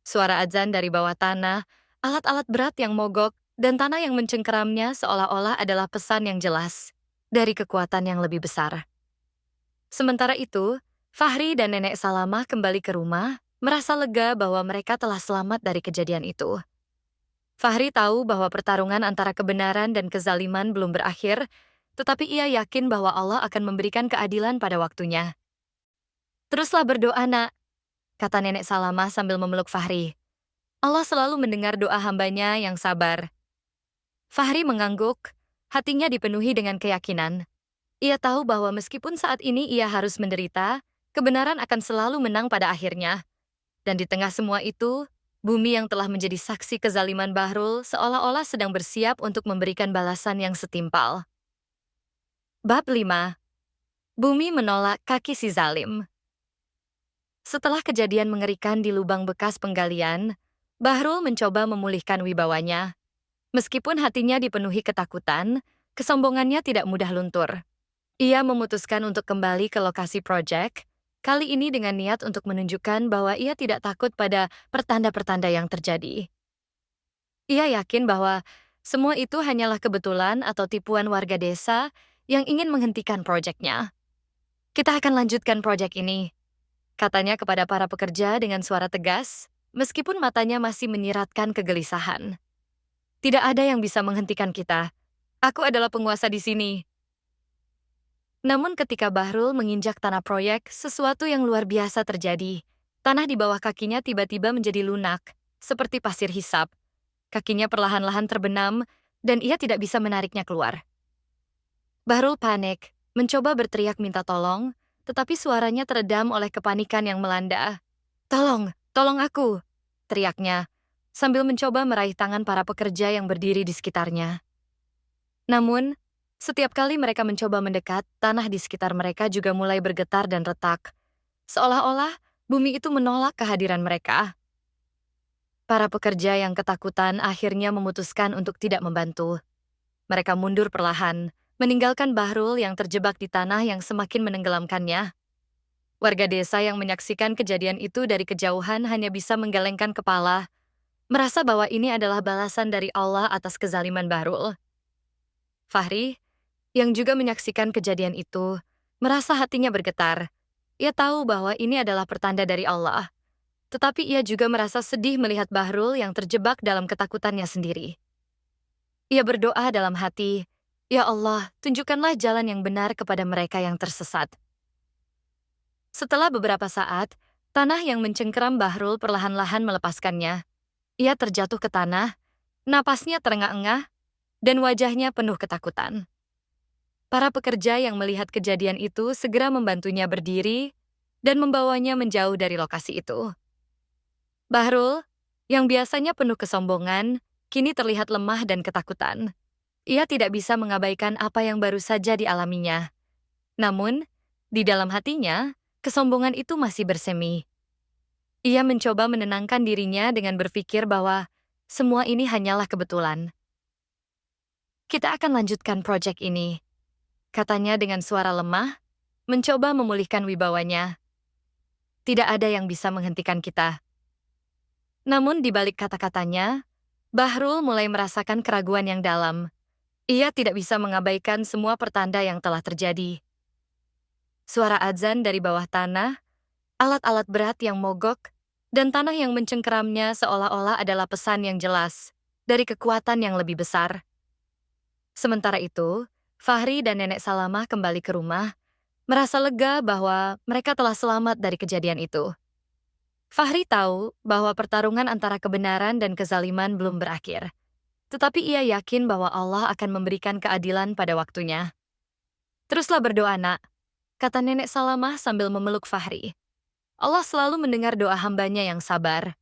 Suara azan dari bawah tanah, alat-alat berat yang mogok, dan tanah yang mencengkeramnya seolah-olah adalah pesan yang jelas dari kekuatan yang lebih besar. Sementara itu, Fahri dan Nenek Salamah kembali ke rumah, merasa lega bahwa mereka telah selamat dari kejadian itu. Fahri tahu bahwa pertarungan antara kebenaran dan kezaliman belum berakhir, tetapi ia yakin bahwa Allah akan memberikan keadilan pada waktunya. Teruslah berdoa, Nak, kata Nenek Salamah sambil memeluk Fahri. Allah selalu mendengar doa hambanya yang sabar. Fahri mengangguk, hatinya dipenuhi dengan keyakinan. Ia tahu bahwa meskipun saat ini ia harus menderita, kebenaran akan selalu menang pada akhirnya. Dan di tengah semua itu, bumi yang telah menjadi saksi kezaliman Bahrul seolah-olah sedang bersiap untuk memberikan balasan yang setimpal. Bab 5. Bumi menolak kaki si zalim. Setelah kejadian mengerikan di lubang bekas penggalian, Bahrul mencoba memulihkan wibawanya. Meskipun hatinya dipenuhi ketakutan, kesombongannya tidak mudah luntur. Ia memutuskan untuk kembali ke lokasi proyek, kali ini dengan niat untuk menunjukkan bahwa ia tidak takut pada pertanda-pertanda yang terjadi. Ia yakin bahwa semua itu hanyalah kebetulan atau tipuan warga desa yang ingin menghentikan proyeknya. Kita akan lanjutkan proyek ini, katanya kepada para pekerja dengan suara tegas, meskipun matanya masih menyiratkan kegelisahan. Tidak ada yang bisa menghentikan kita. Aku adalah penguasa di sini. Namun ketika Bahrul menginjak tanah proyek, sesuatu yang luar biasa terjadi. Tanah di bawah kakinya tiba-tiba menjadi lunak, seperti pasir hisap. Kakinya perlahan-lahan terbenam, dan ia tidak bisa menariknya keluar. Bahrul panik, mencoba berteriak minta tolong, tetapi suaranya teredam oleh kepanikan yang melanda. Tolong, tolong aku, teriaknya, sambil mencoba meraih tangan para pekerja yang berdiri di sekitarnya. Namun, setiap kali mereka mencoba mendekat, tanah di sekitar mereka juga mulai bergetar dan retak. Seolah-olah bumi itu menolak kehadiran mereka. Para pekerja yang ketakutan akhirnya memutuskan untuk tidak membantu. Mereka mundur perlahan, meninggalkan Bahrul yang terjebak di tanah yang semakin menenggelamkannya. Warga desa yang menyaksikan kejadian itu dari kejauhan hanya bisa menggelengkan kepala, merasa bahwa ini adalah balasan dari Allah atas kezaliman Bahrul. Fahri, yang juga menyaksikan kejadian itu, merasa hatinya bergetar. Ia tahu bahwa ini adalah pertanda dari Allah. Tetapi ia juga merasa sedih melihat Bahrul yang terjebak dalam ketakutannya sendiri. Ia berdoa dalam hati, "Ya Allah, tunjukkanlah jalan yang benar kepada mereka yang tersesat." Setelah beberapa saat, Tanah yang mencengkeram Bahrul perlahan-lahan melepaskannya. Ia terjatuh ke tanah, napasnya terengah-engah, dan wajahnya penuh ketakutan. Para pekerja yang melihat kejadian itu segera membantunya berdiri dan membawanya menjauh dari lokasi itu. Bahrul, yang biasanya penuh kesombongan, kini terlihat lemah dan ketakutan. Ia tidak bisa mengabaikan apa yang baru saja dialaminya. Namun, di dalam hatinya, kesombongan itu masih bersemi. Ia mencoba menenangkan dirinya dengan berpikir bahwa semua ini hanyalah kebetulan. Kita akan lanjutkan proyek ini, katanya dengan suara lemah, mencoba memulihkan wibawanya. Tidak ada yang bisa menghentikan kita. Namun di balik kata-katanya, Bahrul mulai merasakan keraguan yang dalam. Ia tidak bisa mengabaikan semua pertanda yang telah terjadi. Suara azan dari bawah tanah, alat-alat berat yang mogok, dan tanah yang mencengkeramnya seolah-olah adalah pesan yang jelas dari kekuatan yang lebih besar. Sementara itu, Fahri dan Nenek Salamah kembali ke rumah, merasa lega bahwa mereka telah selamat dari kejadian itu. Fahri tahu bahwa pertarungan antara kebenaran dan kezaliman belum berakhir. Tetapi ia yakin bahwa Allah akan memberikan keadilan pada waktunya. Teruslah berdoa, nak, kata Nenek Salamah sambil memeluk Fahri. Allah selalu mendengar doa hambanya yang sabar.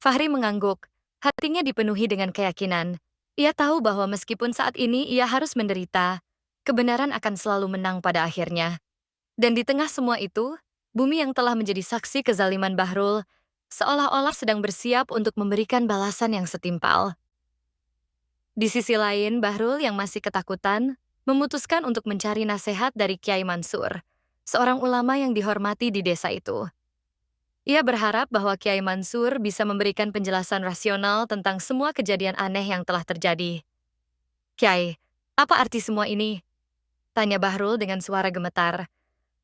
Fahri mengangguk, hatinya dipenuhi dengan keyakinan. Ia tahu bahwa meskipun saat ini ia harus menderita, kebenaran akan selalu menang pada akhirnya. Dan di tengah semua itu, bumi yang telah menjadi saksi kezaliman Bahrul, seolah-olah sedang bersiap untuk memberikan balasan yang setimpal. Di sisi lain, Bahrul yang masih ketakutan, memutuskan untuk mencari nasihat dari Kiai Mansur, seorang ulama yang dihormati di desa itu. Ia berharap bahwa Kiai Mansur bisa memberikan penjelasan rasional tentang semua kejadian aneh yang telah terjadi. Kiai, apa arti semua ini? Tanya Bahrul dengan suara gemetar.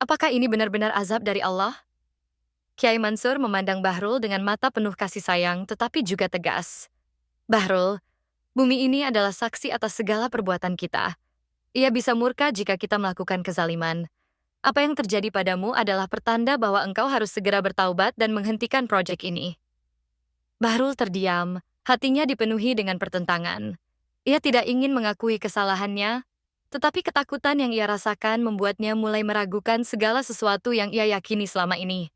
Apakah ini benar-benar azab dari Allah? Kiai Mansur memandang Bahrul dengan mata penuh kasih sayang tetapi juga tegas. Bahrul, bumi ini adalah saksi atas segala perbuatan kita. Ia bisa murka jika kita melakukan kezaliman. Apa yang terjadi padamu adalah pertanda bahwa engkau harus segera bertaubat dan menghentikan proyek ini. Bahrul terdiam, hatinya dipenuhi dengan pertentangan. Ia tidak ingin mengakui kesalahannya, tetapi ketakutan yang ia rasakan membuatnya mulai meragukan segala sesuatu yang ia yakini selama ini.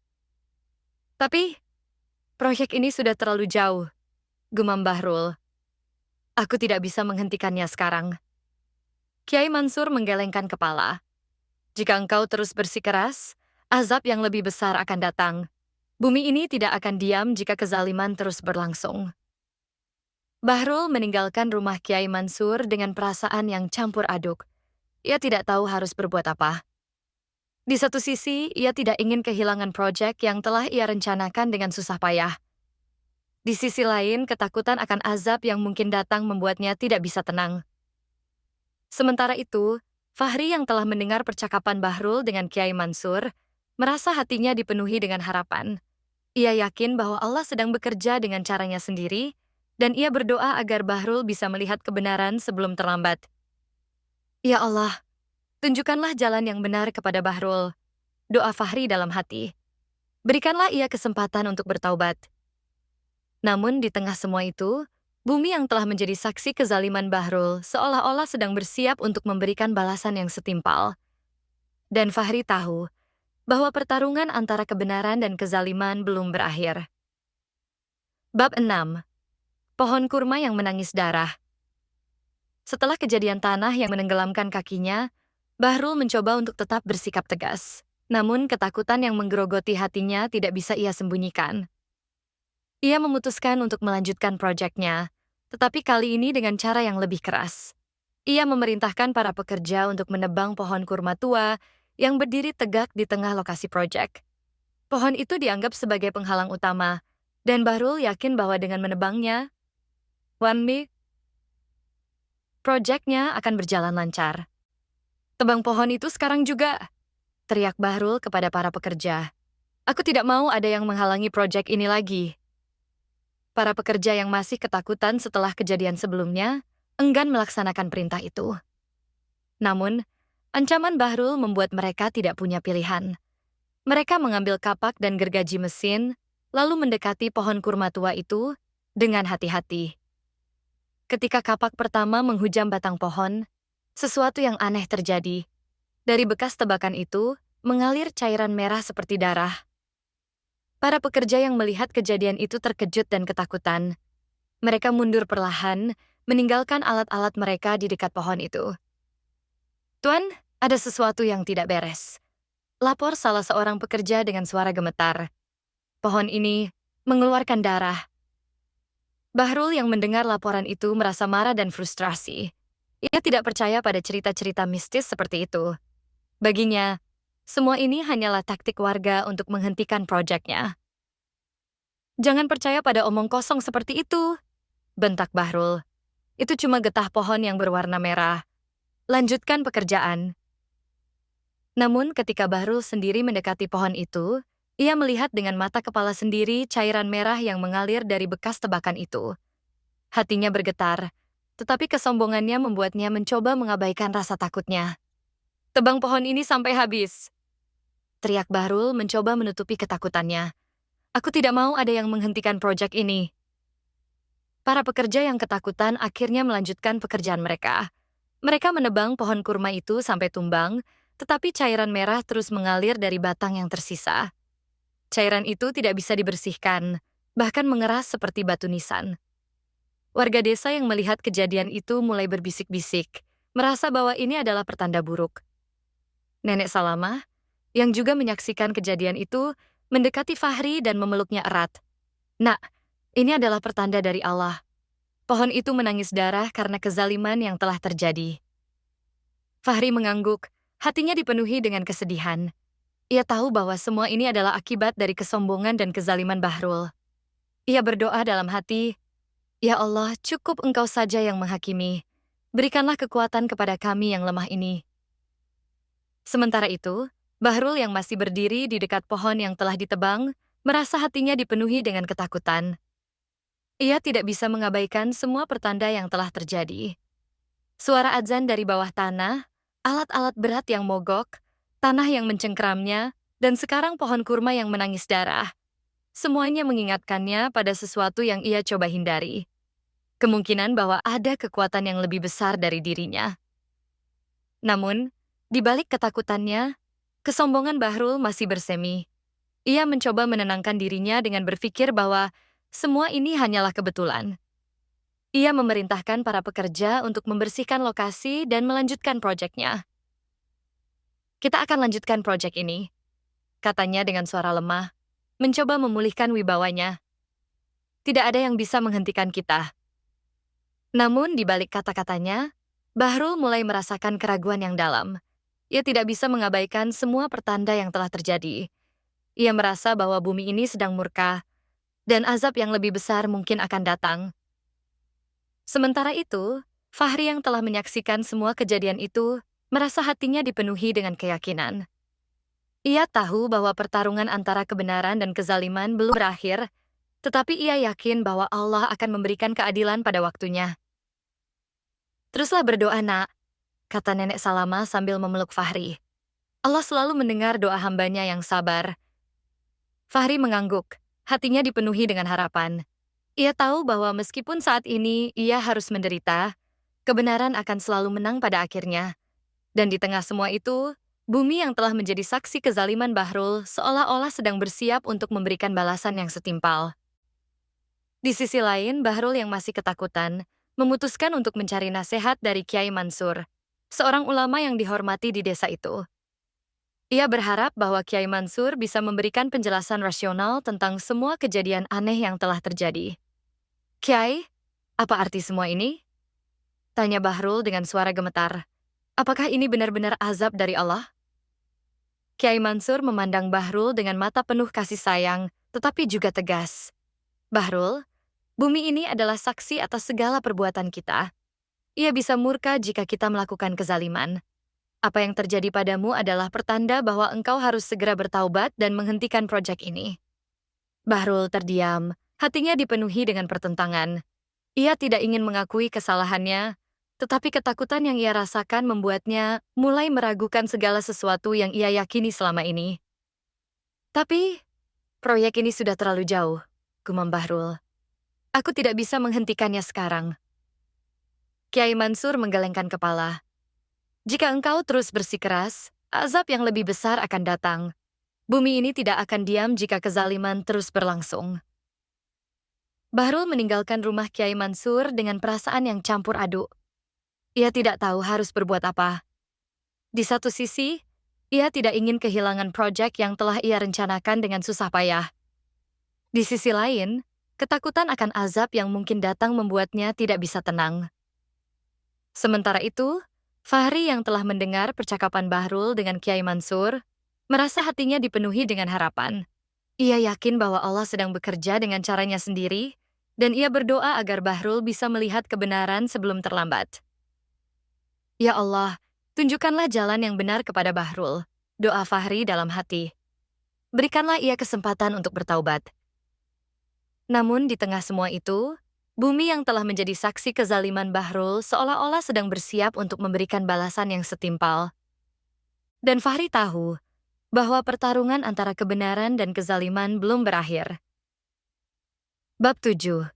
Tapi, proyek ini sudah terlalu jauh, gumam Bahrul. Aku tidak bisa menghentikannya sekarang. Kiai Mansur menggelengkan kepala. Jika engkau terus bersikeras, azab yang lebih besar akan datang. Bumi ini tidak akan diam jika kezaliman terus berlangsung. Bahrul meninggalkan rumah Kiai Mansur dengan perasaan yang campur aduk. Ia tidak tahu harus berbuat apa. Di satu sisi, ia tidak ingin kehilangan proyek yang telah ia rencanakan dengan susah payah. Di sisi lain, ketakutan akan azab yang mungkin datang membuatnya tidak bisa tenang. Sementara itu, Fahri yang telah mendengar percakapan Bahrul dengan Kiai Mansur, merasa hatinya dipenuhi dengan harapan. Ia yakin bahwa Allah sedang bekerja dengan caranya sendiri, dan ia berdoa agar Bahrul bisa melihat kebenaran sebelum terlambat. Ya Allah, tunjukkanlah jalan yang benar kepada Bahrul. Doa Fahri dalam hati. Berikanlah ia kesempatan untuk bertaubat. Namun di tengah semua itu, bumi yang telah menjadi saksi kezaliman Bahrul seolah-olah sedang bersiap untuk memberikan balasan yang setimpal. Dan Fahri tahu bahwa pertarungan antara kebenaran dan kezaliman belum berakhir. Bab 6. Pohon kurma yang menangis darah. Setelah kejadian tanah yang menenggelamkan kakinya, Bahrul mencoba untuk tetap bersikap tegas. Namun ketakutan yang menggerogoti hatinya tidak bisa ia sembunyikan. Ia memutuskan untuk melanjutkan proyeknya, tetapi kali ini dengan cara yang lebih keras. Ia memerintahkan para pekerja untuk menebang pohon kurma tua yang berdiri tegak di tengah lokasi proyek. Pohon itu dianggap sebagai penghalang utama, dan Bahrul yakin bahwa dengan menebangnya, proyeknya akan berjalan lancar. Tebang pohon itu sekarang juga, teriak Bahrul kepada para pekerja. Aku tidak mau ada yang menghalangi proyek ini lagi. Para pekerja yang masih ketakutan setelah kejadian sebelumnya, enggan melaksanakan perintah itu. Namun, ancaman Bahrul membuat mereka tidak punya pilihan. Mereka mengambil kapak dan gergaji mesin, lalu mendekati pohon kurma tua itu dengan hati-hati. Ketika kapak pertama menghujam batang pohon, sesuatu yang aneh terjadi. Dari bekas tebakan itu, mengalir cairan merah seperti darah. Para pekerja yang melihat kejadian itu terkejut dan ketakutan. Mereka mundur perlahan, meninggalkan alat-alat mereka di dekat pohon itu. "Tuan, ada sesuatu yang tidak beres," lapor salah seorang pekerja dengan suara gemetar. "Pohon ini mengeluarkan darah." Bahrul yang mendengar laporan itu merasa marah dan frustrasi. Ia tidak percaya pada cerita-cerita mistis seperti itu. Baginya, semua ini hanyalah taktik warga untuk menghentikan proyeknya. "Jangan percaya pada omong kosong seperti itu," bentak Bahrul. "Itu cuma getah pohon yang berwarna merah. Lanjutkan pekerjaan." Namun ketika Bahrul sendiri mendekati pohon itu, ia melihat dengan mata kepala sendiri cairan merah yang mengalir dari bekas tebakan itu. Hatinya bergetar, tetapi kesombongannya membuatnya mencoba mengabaikan rasa takutnya. "Tebang pohon ini sampai habis," teriak Bahrul mencoba menutupi ketakutannya. "Aku tidak mau ada yang menghentikan proyek ini." Para pekerja yang ketakutan akhirnya melanjutkan pekerjaan mereka. Mereka menebang pohon kurma itu sampai tumbang, tetapi cairan merah terus mengalir dari batang yang tersisa. Cairan itu tidak bisa dibersihkan, bahkan mengeras seperti batu nisan. Warga desa yang melihat kejadian itu mulai berbisik-bisik, merasa bahwa ini adalah pertanda buruk. Nenek Salamah, yang juga menyaksikan kejadian itu, mendekati Fahri dan memeluknya erat. "Nak, ini adalah pertanda dari Allah. Pohon itu menangis darah karena kezaliman yang telah terjadi." Fahri mengangguk, hatinya dipenuhi dengan kesedihan. Ia tahu bahwa semua ini adalah akibat dari kesombongan dan kezaliman Bahrul. Ia berdoa dalam hati, "Ya Allah, cukup Engkau saja yang menghakimi. Berikanlah kekuatan kepada kami yang lemah ini." Sementara itu, Bahrul yang masih berdiri di dekat pohon yang telah ditebang, merasa hatinya dipenuhi dengan ketakutan. Ia tidak bisa mengabaikan semua pertanda yang telah terjadi. Suara adzan dari bawah tanah, alat-alat berat yang mogok, tanah yang mencengkeramnya, dan sekarang pohon kurma yang menangis darah. Semuanya mengingatkannya pada sesuatu yang ia coba hindari. Kemungkinan bahwa ada kekuatan yang lebih besar dari dirinya. Namun, di balik ketakutannya, kesombongan Bahrul masih bersemi. Ia mencoba menenangkan dirinya dengan berpikir bahwa semua ini hanyalah kebetulan. Ia memerintahkan para pekerja untuk membersihkan lokasi dan melanjutkan proyeknya. "Kita akan lanjutkan proyek ini," katanya dengan suara lemah, mencoba memulihkan wibawanya. "Tidak ada yang bisa menghentikan kita." Namun di balik kata-katanya, Bahrul mulai merasakan keraguan yang dalam. Ia tidak bisa mengabaikan semua pertanda yang telah terjadi. Ia merasa bahwa bumi ini sedang murka, dan azab yang lebih besar mungkin akan datang. Sementara itu, Fahri yang telah menyaksikan semua kejadian itu, merasa hatinya dipenuhi dengan keyakinan. Ia tahu bahwa pertarungan antara kebenaran dan kezaliman belum berakhir, tetapi ia yakin bahwa Allah akan memberikan keadilan pada waktunya. "Teruslah berdoa, Nak," kata Nenek Salama sambil memeluk Fahri. "Allah selalu mendengar doa hambanya yang sabar." Fahri mengangguk, hatinya dipenuhi dengan harapan. Ia tahu bahwa meskipun saat ini ia harus menderita, kebenaran akan selalu menang pada akhirnya. Dan di tengah semua itu, bumi yang telah menjadi saksi kezaliman Bahrul seolah-olah sedang bersiap untuk memberikan balasan yang setimpal. Di sisi lain, Bahrul yang masih ketakutan, memutuskan untuk mencari nasihat dari Kiai Mansur, seorang ulama yang dihormati di desa itu. Ia berharap bahwa Kiai Mansur bisa memberikan penjelasan rasional tentang semua kejadian aneh yang telah terjadi. "Kiai, apa arti semua ini?" tanya Bahrul dengan suara gemetar. "Apakah ini benar-benar azab dari Allah?" Kiai Mansur memandang Bahrul dengan mata penuh kasih sayang, tetapi juga tegas. "Bahrul, bumi ini adalah saksi atas segala perbuatan kita. Ia bisa murka jika kita melakukan kezaliman. Apa yang terjadi padamu adalah pertanda bahwa engkau harus segera bertaubat dan menghentikan proyek ini." Bahrul terdiam, hatinya dipenuhi dengan pertentangan. Ia tidak ingin mengakui kesalahannya, tetapi ketakutan yang ia rasakan membuatnya mulai meragukan segala sesuatu yang ia yakini selama ini. Tapi, proyek ini sudah terlalu jauh, gumam Bahrul. Aku tidak bisa menghentikannya sekarang. Kiai Mansur menggelengkan kepala. Jika engkau terus bersikeras, azab yang lebih besar akan datang. Bumi ini tidak akan diam jika kezaliman terus berlangsung. Bahrul meninggalkan rumah Kiai Mansur dengan perasaan yang campur aduk. Ia tidak tahu harus berbuat apa. Di satu sisi, ia tidak ingin kehilangan proyek yang telah ia rencanakan dengan susah payah. Di sisi lain, ketakutan akan azab yang mungkin datang membuatnya tidak bisa tenang. Sementara itu, Fahri yang telah mendengar percakapan Bahrul dengan Kiai Mansur, merasa hatinya dipenuhi dengan harapan. Ia yakin bahwa Allah sedang bekerja dengan caranya sendiri, dan ia berdoa agar Bahrul bisa melihat kebenaran sebelum terlambat. Ya Allah, tunjukkanlah jalan yang benar kepada Bahrul, doa Fahri dalam hati. Berikanlah ia kesempatan untuk bertaubat. Namun di tengah semua itu, bumi yang telah menjadi saksi kezaliman Bahrul seolah-olah sedang bersiap untuk memberikan balasan yang setimpal. Dan Fahri tahu bahwa pertarungan antara kebenaran dan kezaliman belum berakhir. Bab 7.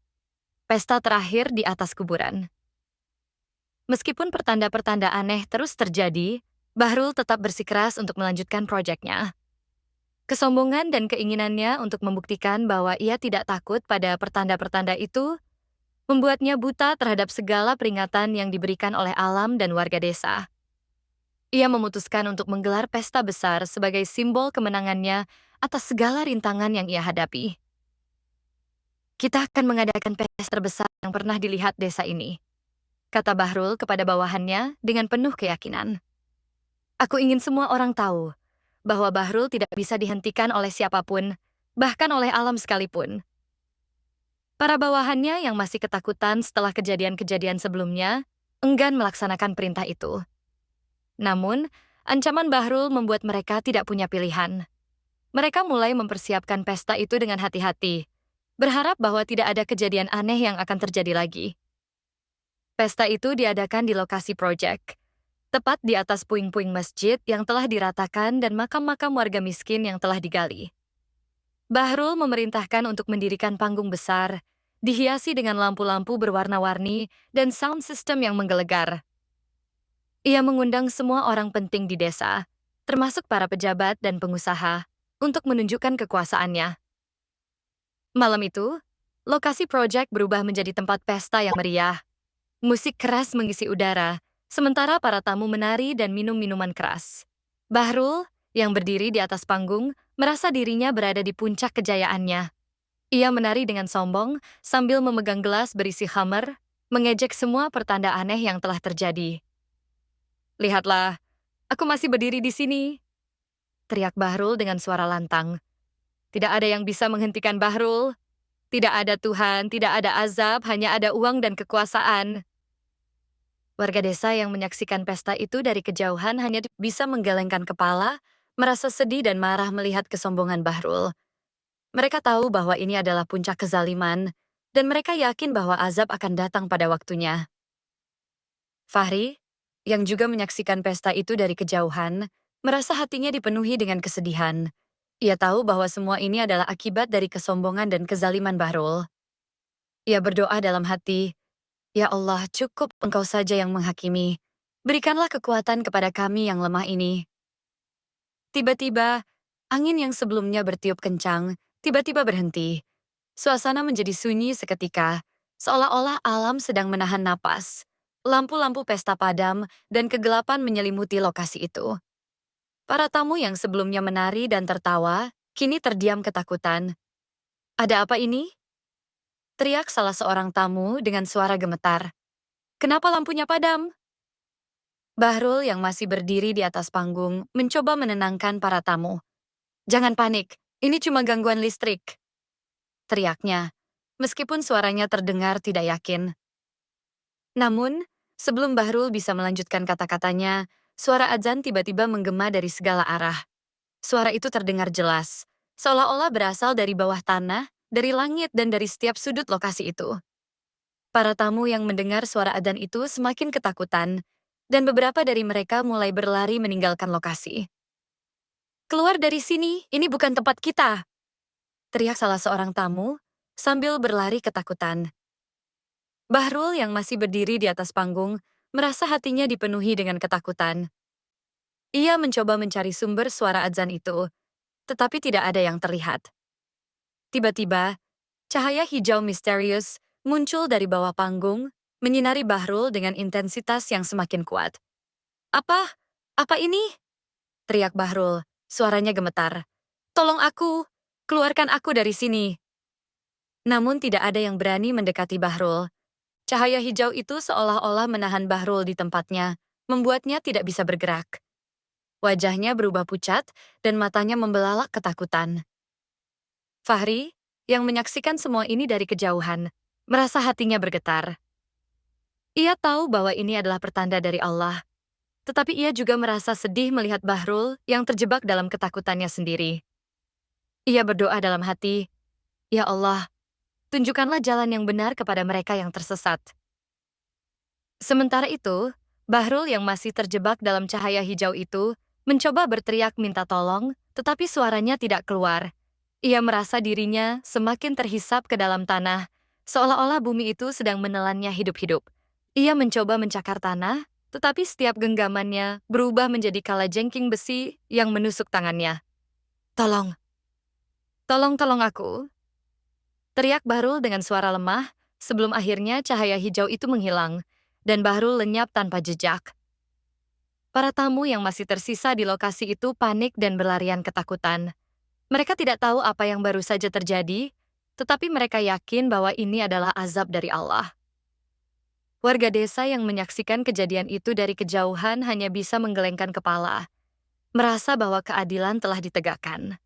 Pesta terakhir di atas kuburan. Meskipun pertanda-pertanda aneh terus terjadi, Bahrul tetap bersikeras untuk melanjutkan proyeknya. Kesombongan dan keinginannya untuk membuktikan bahwa ia tidak takut pada pertanda-pertanda itu membuatnya buta terhadap segala peringatan yang diberikan oleh alam dan warga desa. Ia memutuskan untuk menggelar pesta besar sebagai simbol kemenangannya atas segala rintangan yang ia hadapi. Kita akan mengadakan pesta terbesar yang pernah dilihat desa ini, kata Bahrul kepada bawahannya dengan penuh keyakinan. Aku ingin semua orang tahu bahwa Bahrul tidak bisa dihentikan oleh siapapun, bahkan oleh alam sekalipun. Para bawahannya yang masih ketakutan setelah kejadian-kejadian sebelumnya, enggan melaksanakan perintah itu. Namun, ancaman Bahrul membuat mereka tidak punya pilihan. Mereka mulai mempersiapkan pesta itu dengan hati-hati, berharap bahwa tidak ada kejadian aneh yang akan terjadi lagi. Pesta itu diadakan di lokasi proyek, tepat di atas puing-puing masjid yang telah diratakan dan makam-makam warga miskin yang telah digali. Bahrul memerintahkan untuk mendirikan panggung besar, dihiasi dengan lampu-lampu berwarna-warni dan sound system yang menggelegar. Ia mengundang semua orang penting di desa, termasuk para pejabat dan pengusaha, untuk menunjukkan kekuasaannya. Malam itu, lokasi proyek berubah menjadi tempat pesta yang meriah. Musik keras mengisi udara, sementara para tamu menari dan minum minuman keras. Bahrul, yang berdiri di atas panggung, merasa dirinya berada di puncak kejayaannya. Ia menari dengan sombong sambil memegang gelas berisi khamar, mengejek semua pertanda aneh yang telah terjadi. Lihatlah, aku masih berdiri di sini, teriak Bahrul dengan suara lantang. Tidak ada yang bisa menghentikan Bahrul. Tidak ada Tuhan, tidak ada azab, hanya ada uang dan kekuasaan. Warga desa yang menyaksikan pesta itu dari kejauhan hanya bisa menggelengkan kepala, merasa sedih dan marah melihat kesombongan Bahrul. Mereka tahu bahwa ini adalah puncak kezaliman, dan mereka yakin bahwa azab akan datang pada waktunya. Fahri, yang juga menyaksikan pesta itu dari kejauhan, merasa hatinya dipenuhi dengan kesedihan. Ia tahu bahwa semua ini adalah akibat dari kesombongan dan kezaliman Bahrul. Ia berdoa dalam hati, "Ya Allah, cukup Engkau saja yang menghakimi. Berikanlah kekuatan kepada kami yang lemah ini." Tiba-tiba, angin yang sebelumnya bertiup kencang, tiba-tiba berhenti. Suasana menjadi sunyi seketika, seolah-olah alam sedang menahan napas. Lampu-lampu pesta padam dan kegelapan menyelimuti lokasi itu. Para tamu yang sebelumnya menari dan tertawa, kini terdiam ketakutan. "Ada apa ini?" teriak salah seorang tamu dengan suara gemetar. "Kenapa lampunya padam?" Bahrul yang masih berdiri di atas panggung mencoba menenangkan para tamu. "Jangan panik, ini cuma gangguan listrik," teriaknya, meskipun suaranya terdengar tidak yakin. Namun, sebelum Bahrul bisa melanjutkan kata-katanya, suara azan tiba-tiba menggema dari segala arah. Suara itu terdengar jelas, seolah-olah berasal dari bawah tanah, dari langit dan dari setiap sudut lokasi itu. Para tamu yang mendengar suara adzan itu semakin ketakutan, dan beberapa dari mereka mulai berlari meninggalkan lokasi. Keluar dari sini, ini bukan tempat kita, teriak salah seorang tamu sambil berlari ketakutan. Bahrul yang masih berdiri di atas panggung merasa hatinya dipenuhi dengan ketakutan. Ia mencoba mencari sumber suara azan itu, tetapi tidak ada yang terlihat. Tiba-tiba, cahaya hijau misterius muncul dari bawah panggung, menyinari Bahrul dengan intensitas yang semakin kuat. Apa? Apa ini? Teriak Bahrul, suaranya gemetar. Tolong aku, keluarkan aku dari sini. Namun tidak ada yang berani mendekati Bahrul. Cahaya hijau itu seolah-olah menahan Bahrul di tempatnya, membuatnya tidak bisa bergerak. Wajahnya berubah pucat dan matanya membelalak ketakutan. Fahri, yang menyaksikan semua ini dari kejauhan, merasa hatinya bergetar. Ia tahu bahwa ini adalah pertanda dari Allah, tetapi ia juga merasa sedih melihat Bahrul yang terjebak dalam ketakutannya sendiri. Ia berdoa dalam hati, "Ya Allah, tunjukkanlah jalan yang benar kepada mereka yang tersesat." Sementara itu, Bahrul yang masih terjebak dalam cahaya hijau itu mencoba berteriak minta tolong, tetapi suaranya tidak keluar. Ia merasa dirinya semakin terhisap ke dalam tanah, seolah-olah bumi itu sedang menelannya hidup-hidup. Ia mencoba mencakar tanah, tetapi setiap genggamannya berubah menjadi kalajengking besi yang menusuk tangannya. Tolong, tolong aku, teriak Bahrul dengan suara lemah, sebelum akhirnya cahaya hijau itu menghilang, dan Bahrul lenyap tanpa jejak. Para tamu yang masih tersisa di lokasi itu panik dan berlarian ketakutan. Mereka tidak tahu apa yang baru saja terjadi, tetapi mereka yakin bahwa ini adalah azab dari Allah. Warga desa yang menyaksikan kejadian itu dari kejauhan hanya bisa menggelengkan kepala, merasa bahwa keadilan telah ditegakkan.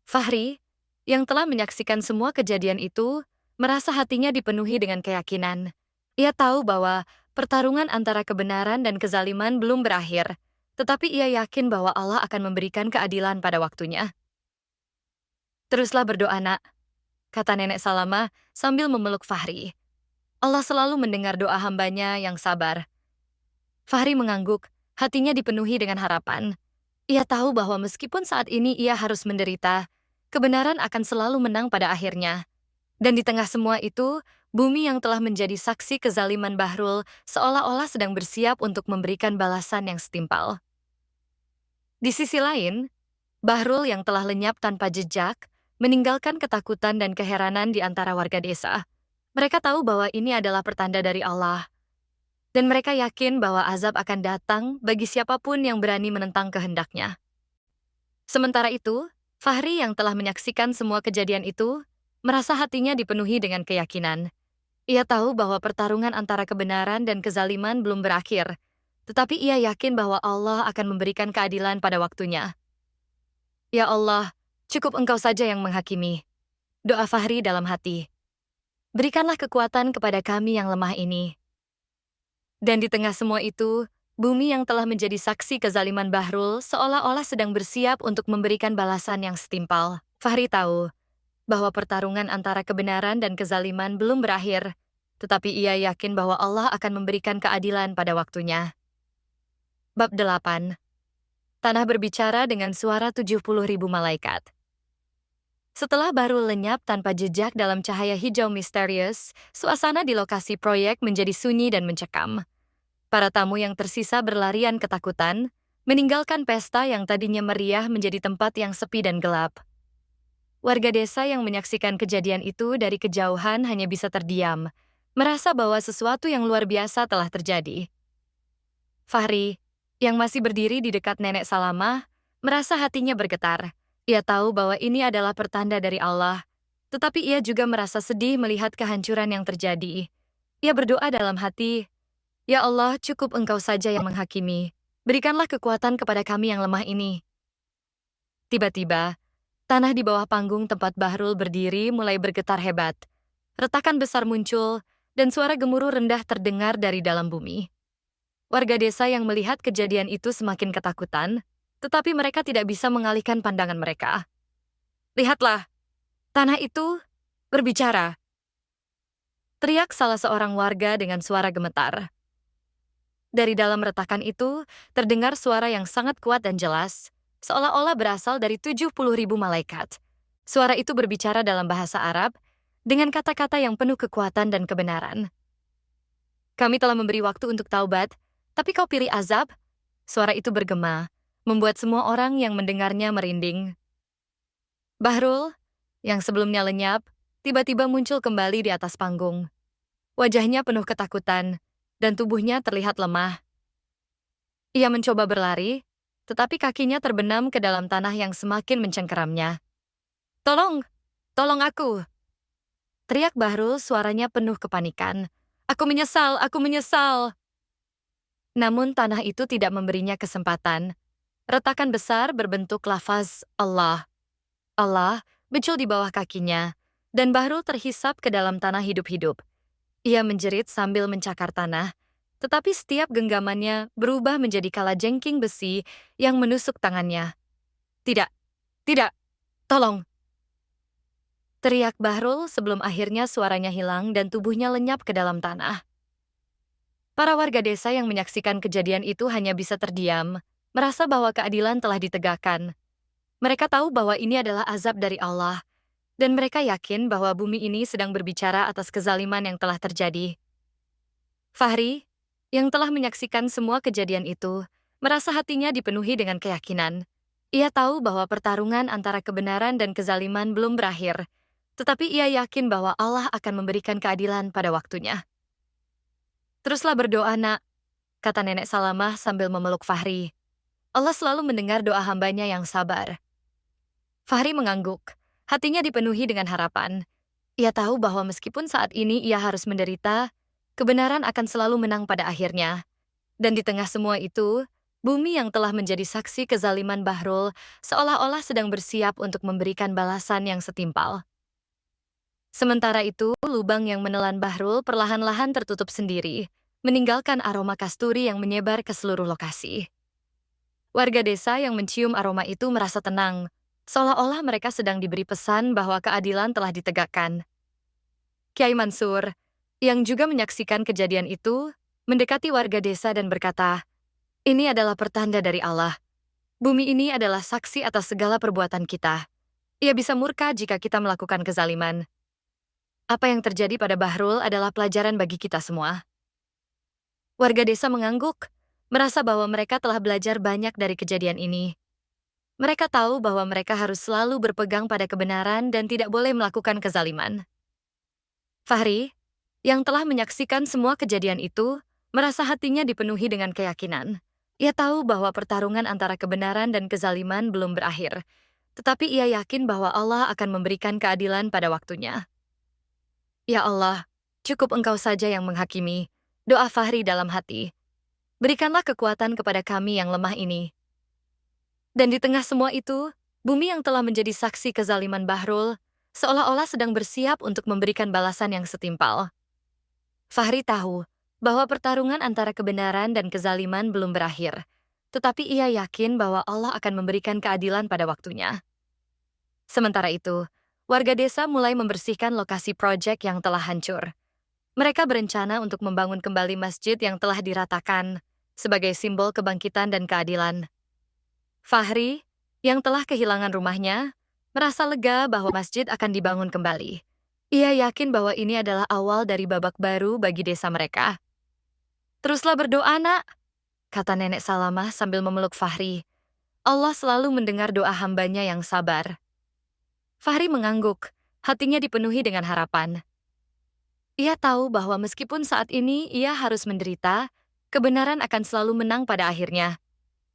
Fahri, yang telah menyaksikan semua kejadian itu, merasa hatinya dipenuhi dengan keyakinan. Ia tahu bahwa pertarungan antara kebenaran dan kezaliman belum berakhir, tetapi ia yakin bahwa Allah akan memberikan keadilan pada waktunya. Teruslah berdoa, nak, kata Nenek Salama sambil memeluk Fahri. Allah selalu mendengar doa hambanya yang sabar. Fahri mengangguk, hatinya dipenuhi dengan harapan. Ia tahu bahwa meskipun saat ini ia harus menderita, kebenaran akan selalu menang pada akhirnya. Dan di tengah semua itu, bumi yang telah menjadi saksi kezaliman Bahrul seolah-olah sedang bersiap untuk memberikan balasan yang setimpal. Di sisi lain, Bahrul yang telah lenyap tanpa jejak, meninggalkan ketakutan dan keheranan di antara warga desa. Mereka tahu bahwa ini adalah pertanda dari Allah, dan mereka yakin bahwa azab akan datang bagi siapapun yang berani menentang kehendaknya. Sementara itu, Fahri yang telah menyaksikan semua kejadian itu, merasa hatinya dipenuhi dengan keyakinan. Ia tahu bahwa pertarungan antara kebenaran dan kezaliman belum berakhir, tetapi ia yakin bahwa Allah akan memberikan keadilan pada waktunya. Ya Allah, cukup Engkau saja yang menghakimi. Doa Fahri dalam hati. Berikanlah kekuatan kepada kami yang lemah ini. Dan di tengah semua itu, bumi yang telah menjadi saksi kezaliman Bahrul seolah-olah sedang bersiap untuk memberikan balasan yang setimpal. Fahri tahu bahwa pertarungan antara kebenaran dan kezaliman belum berakhir, tetapi ia yakin bahwa Allah akan memberikan keadilan pada waktunya. Bab 8. Tanah berbicara dengan suara 70.000 malaikat. Setelah Bahrul lenyap tanpa jejak dalam cahaya hijau misterius, suasana di lokasi proyek menjadi sunyi dan mencekam. Para tamu yang tersisa berlarian ketakutan, meninggalkan pesta yang tadinya meriah menjadi tempat yang sepi dan gelap. Warga desa yang menyaksikan kejadian itu dari kejauhan hanya bisa terdiam, merasa bahwa sesuatu yang luar biasa telah terjadi. Fahri, yang masih berdiri di dekat Nenek Salamah, merasa hatinya bergetar. Ia tahu bahwa ini adalah pertanda dari Allah, tetapi ia juga merasa sedih melihat kehancuran yang terjadi. Ia berdoa dalam hati, "Ya Allah, cukup Engkau saja yang menghakimi. Berikanlah kekuatan kepada kami yang lemah ini." Tiba-tiba, tanah di bawah panggung tempat Bahrul berdiri mulai bergetar hebat. Retakan besar muncul, dan suara gemuruh rendah terdengar dari dalam bumi. Warga desa yang melihat kejadian itu semakin ketakutan, tetapi mereka tidak bisa mengalihkan pandangan mereka. "Lihatlah, tanah itu berbicara," teriak salah seorang warga dengan suara gemetar. Dari dalam retakan itu, terdengar suara yang sangat kuat dan jelas. seolah-olah berasal dari 70.000 malaikat. Suara itu berbicara dalam bahasa Arab, dengan kata-kata yang penuh kekuatan dan kebenaran. Kami telah memberi waktu untuk taubat, tapi kau pilih azab? Suara itu bergema, membuat semua orang yang mendengarnya merinding. Bahrul, yang sebelumnya lenyap, tiba-tiba muncul kembali di atas panggung. Wajahnya penuh ketakutan, dan tubuhnya terlihat lemah. Ia mencoba berlari, tetapi kakinya terbenam ke dalam tanah yang semakin mencengkeramnya. Tolong! Tolong aku! Teriak Bahrul, suaranya penuh kepanikan. Aku menyesal! Aku menyesal! Namun tanah itu tidak memberinya kesempatan. Retakan besar berbentuk lafaz Allah. Allah muncul di bawah kakinya, dan Bahrul terhisap ke dalam tanah hidup-hidup. Ia menjerit sambil mencakar tanah, tetapi setiap genggamannya berubah menjadi kalajengking besi yang menusuk tangannya. Tidak, tidak, tolong! Teriak Bahrul sebelum akhirnya suaranya hilang dan tubuhnya lenyap ke dalam tanah. Para warga desa yang menyaksikan kejadian itu hanya bisa terdiam, merasa bahwa keadilan telah ditegakkan. Mereka tahu bahwa ini adalah azab dari Allah, dan mereka yakin bahwa bumi ini sedang berbicara atas kezaliman yang telah terjadi. Fahri, yang telah menyaksikan semua kejadian itu, merasa hatinya dipenuhi dengan keyakinan. Ia tahu bahwa pertarungan antara kebenaran dan kezaliman belum berakhir, tetapi ia yakin bahwa Allah akan memberikan keadilan pada waktunya. Teruslah berdoa, nak, kata Nenek Salamah sambil memeluk Fahri. Allah selalu mendengar doa hambanya yang sabar. Fahri mengangguk, hatinya dipenuhi dengan harapan. Ia tahu bahwa meskipun saat ini ia harus menderita, kebenaran akan selalu menang pada akhirnya. Dan di tengah semua itu, bumi yang telah menjadi saksi kezaliman Bahrul seolah-olah sedang bersiap untuk memberikan balasan yang setimpal. Sementara itu, lubang yang menelan Bahrul perlahan-lahan tertutup sendiri, meninggalkan aroma kasturi yang menyebar ke seluruh lokasi. Warga desa yang mencium aroma itu merasa tenang, seolah-olah mereka sedang diberi pesan bahwa keadilan telah ditegakkan. Kiai Mansur, yang juga menyaksikan kejadian itu, mendekati warga desa dan berkata, "Ini adalah pertanda dari Allah. Bumi ini adalah saksi atas segala perbuatan kita. Ia bisa murka jika kita melakukan kezaliman. Apa yang terjadi pada Bahrul adalah pelajaran bagi kita semua." Warga desa mengangguk, merasa bahwa mereka telah belajar banyak dari kejadian ini. Mereka tahu bahwa mereka harus selalu berpegang pada kebenaran dan tidak boleh melakukan kezaliman. Fahri, yang telah menyaksikan semua kejadian itu, merasa hatinya dipenuhi dengan keyakinan. Ia tahu bahwa pertarungan antara kebenaran dan kezaliman belum berakhir, tetapi ia yakin bahwa Allah akan memberikan keadilan pada waktunya. Ya Allah, cukup Engkau saja yang menghakimi, doa Fahri dalam hati. Berikanlah kekuatan kepada kami yang lemah ini. Dan di tengah semua itu, bumi yang telah menjadi saksi kezaliman Bahrul, seolah-olah sedang bersiap untuk memberikan balasan yang setimpal. Fahri tahu bahwa pertarungan antara kebenaran dan kezaliman belum berakhir, tetapi ia yakin bahwa Allah akan memberikan keadilan pada waktunya. Sementara itu, warga desa mulai membersihkan lokasi proyek yang telah hancur. Mereka berencana untuk membangun kembali masjid yang telah diratakan sebagai simbol kebangkitan dan keadilan. Fahri, yang telah kehilangan rumahnya, merasa lega bahwa masjid akan dibangun kembali. Ia yakin bahwa ini adalah awal dari babak baru bagi desa mereka. "Teruslah berdoa, nak," kata Nenek Salamah sambil memeluk Fahri. Allah selalu mendengar doa hambanya yang sabar. Fahri mengangguk, hatinya dipenuhi dengan harapan. Ia tahu bahwa meskipun saat ini ia harus menderita, kebenaran akan selalu menang pada akhirnya.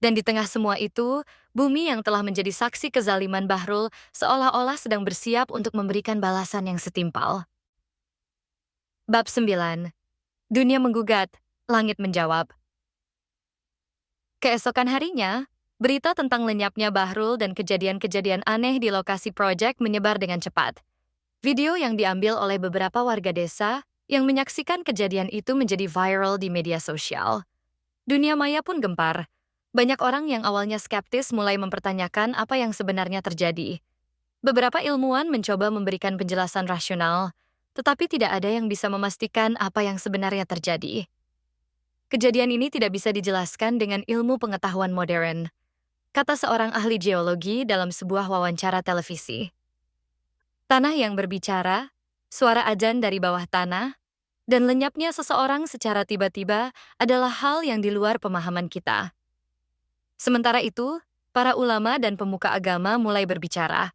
Dan di tengah semua itu, bumi yang telah menjadi saksi kezaliman Bahrul seolah-olah sedang bersiap untuk memberikan balasan yang setimpal. Bab 9. Dunia menggugat, langit menjawab. Keesokan harinya, berita tentang lenyapnya Bahrul dan kejadian-kejadian aneh di lokasi proyek menyebar dengan cepat. Video yang diambil oleh beberapa warga desa yang menyaksikan kejadian itu menjadi viral di media sosial. Dunia maya pun gempar. Banyak orang yang awalnya skeptis mulai mempertanyakan apa yang sebenarnya terjadi. Beberapa ilmuwan mencoba memberikan penjelasan rasional, tetapi tidak ada yang bisa memastikan apa yang sebenarnya terjadi. Kejadian ini tidak bisa dijelaskan dengan ilmu pengetahuan modern. kata seorang ahli geologi dalam sebuah wawancara televisi. Tanah yang berbicara, suara azan dari bawah tanah, dan lenyapnya seseorang secara tiba-tiba adalah hal yang di luar pemahaman kita. Sementara itu, para ulama dan pemuka agama mulai berbicara.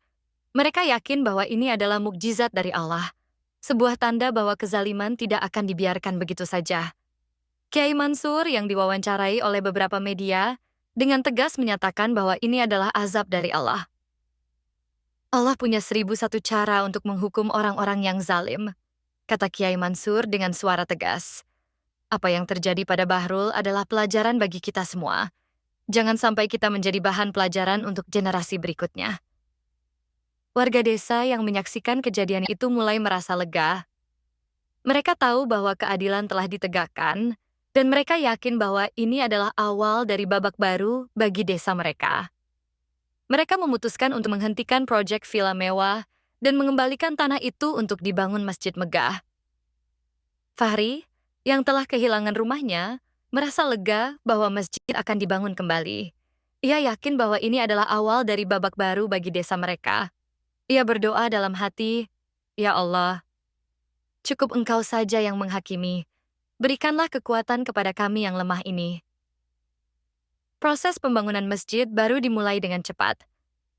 Mereka yakin bahwa ini adalah mukjizat dari Allah, sebuah tanda bahwa kezaliman tidak akan dibiarkan begitu saja. Kiai Mansur yang diwawancarai oleh beberapa media dengan tegas menyatakan bahwa ini adalah azab dari Allah. Allah punya 1001 cara untuk menghukum orang-orang yang zalim, kata Kiai Mansur dengan suara tegas. Apa yang terjadi pada Bahrul adalah pelajaran bagi kita semua. Jangan sampai kita menjadi bahan pelajaran untuk generasi berikutnya. Warga desa yang menyaksikan kejadian itu mulai merasa lega. Mereka tahu bahwa keadilan telah ditegakkan, dan mereka yakin bahwa ini adalah awal dari babak baru bagi desa mereka. Mereka memutuskan untuk menghentikan proyek villa mewah dan mengembalikan tanah itu untuk dibangun masjid megah. Fahri, yang telah kehilangan rumahnya, merasa lega bahwa masjid akan dibangun kembali. Ia yakin bahwa ini adalah awal dari babak baru bagi desa mereka. Ia berdoa dalam hati, "Ya Allah, cukup Engkau saja yang menghakimi. Berikanlah kekuatan kepada kami yang lemah ini." Proses pembangunan masjid baru dimulai dengan cepat.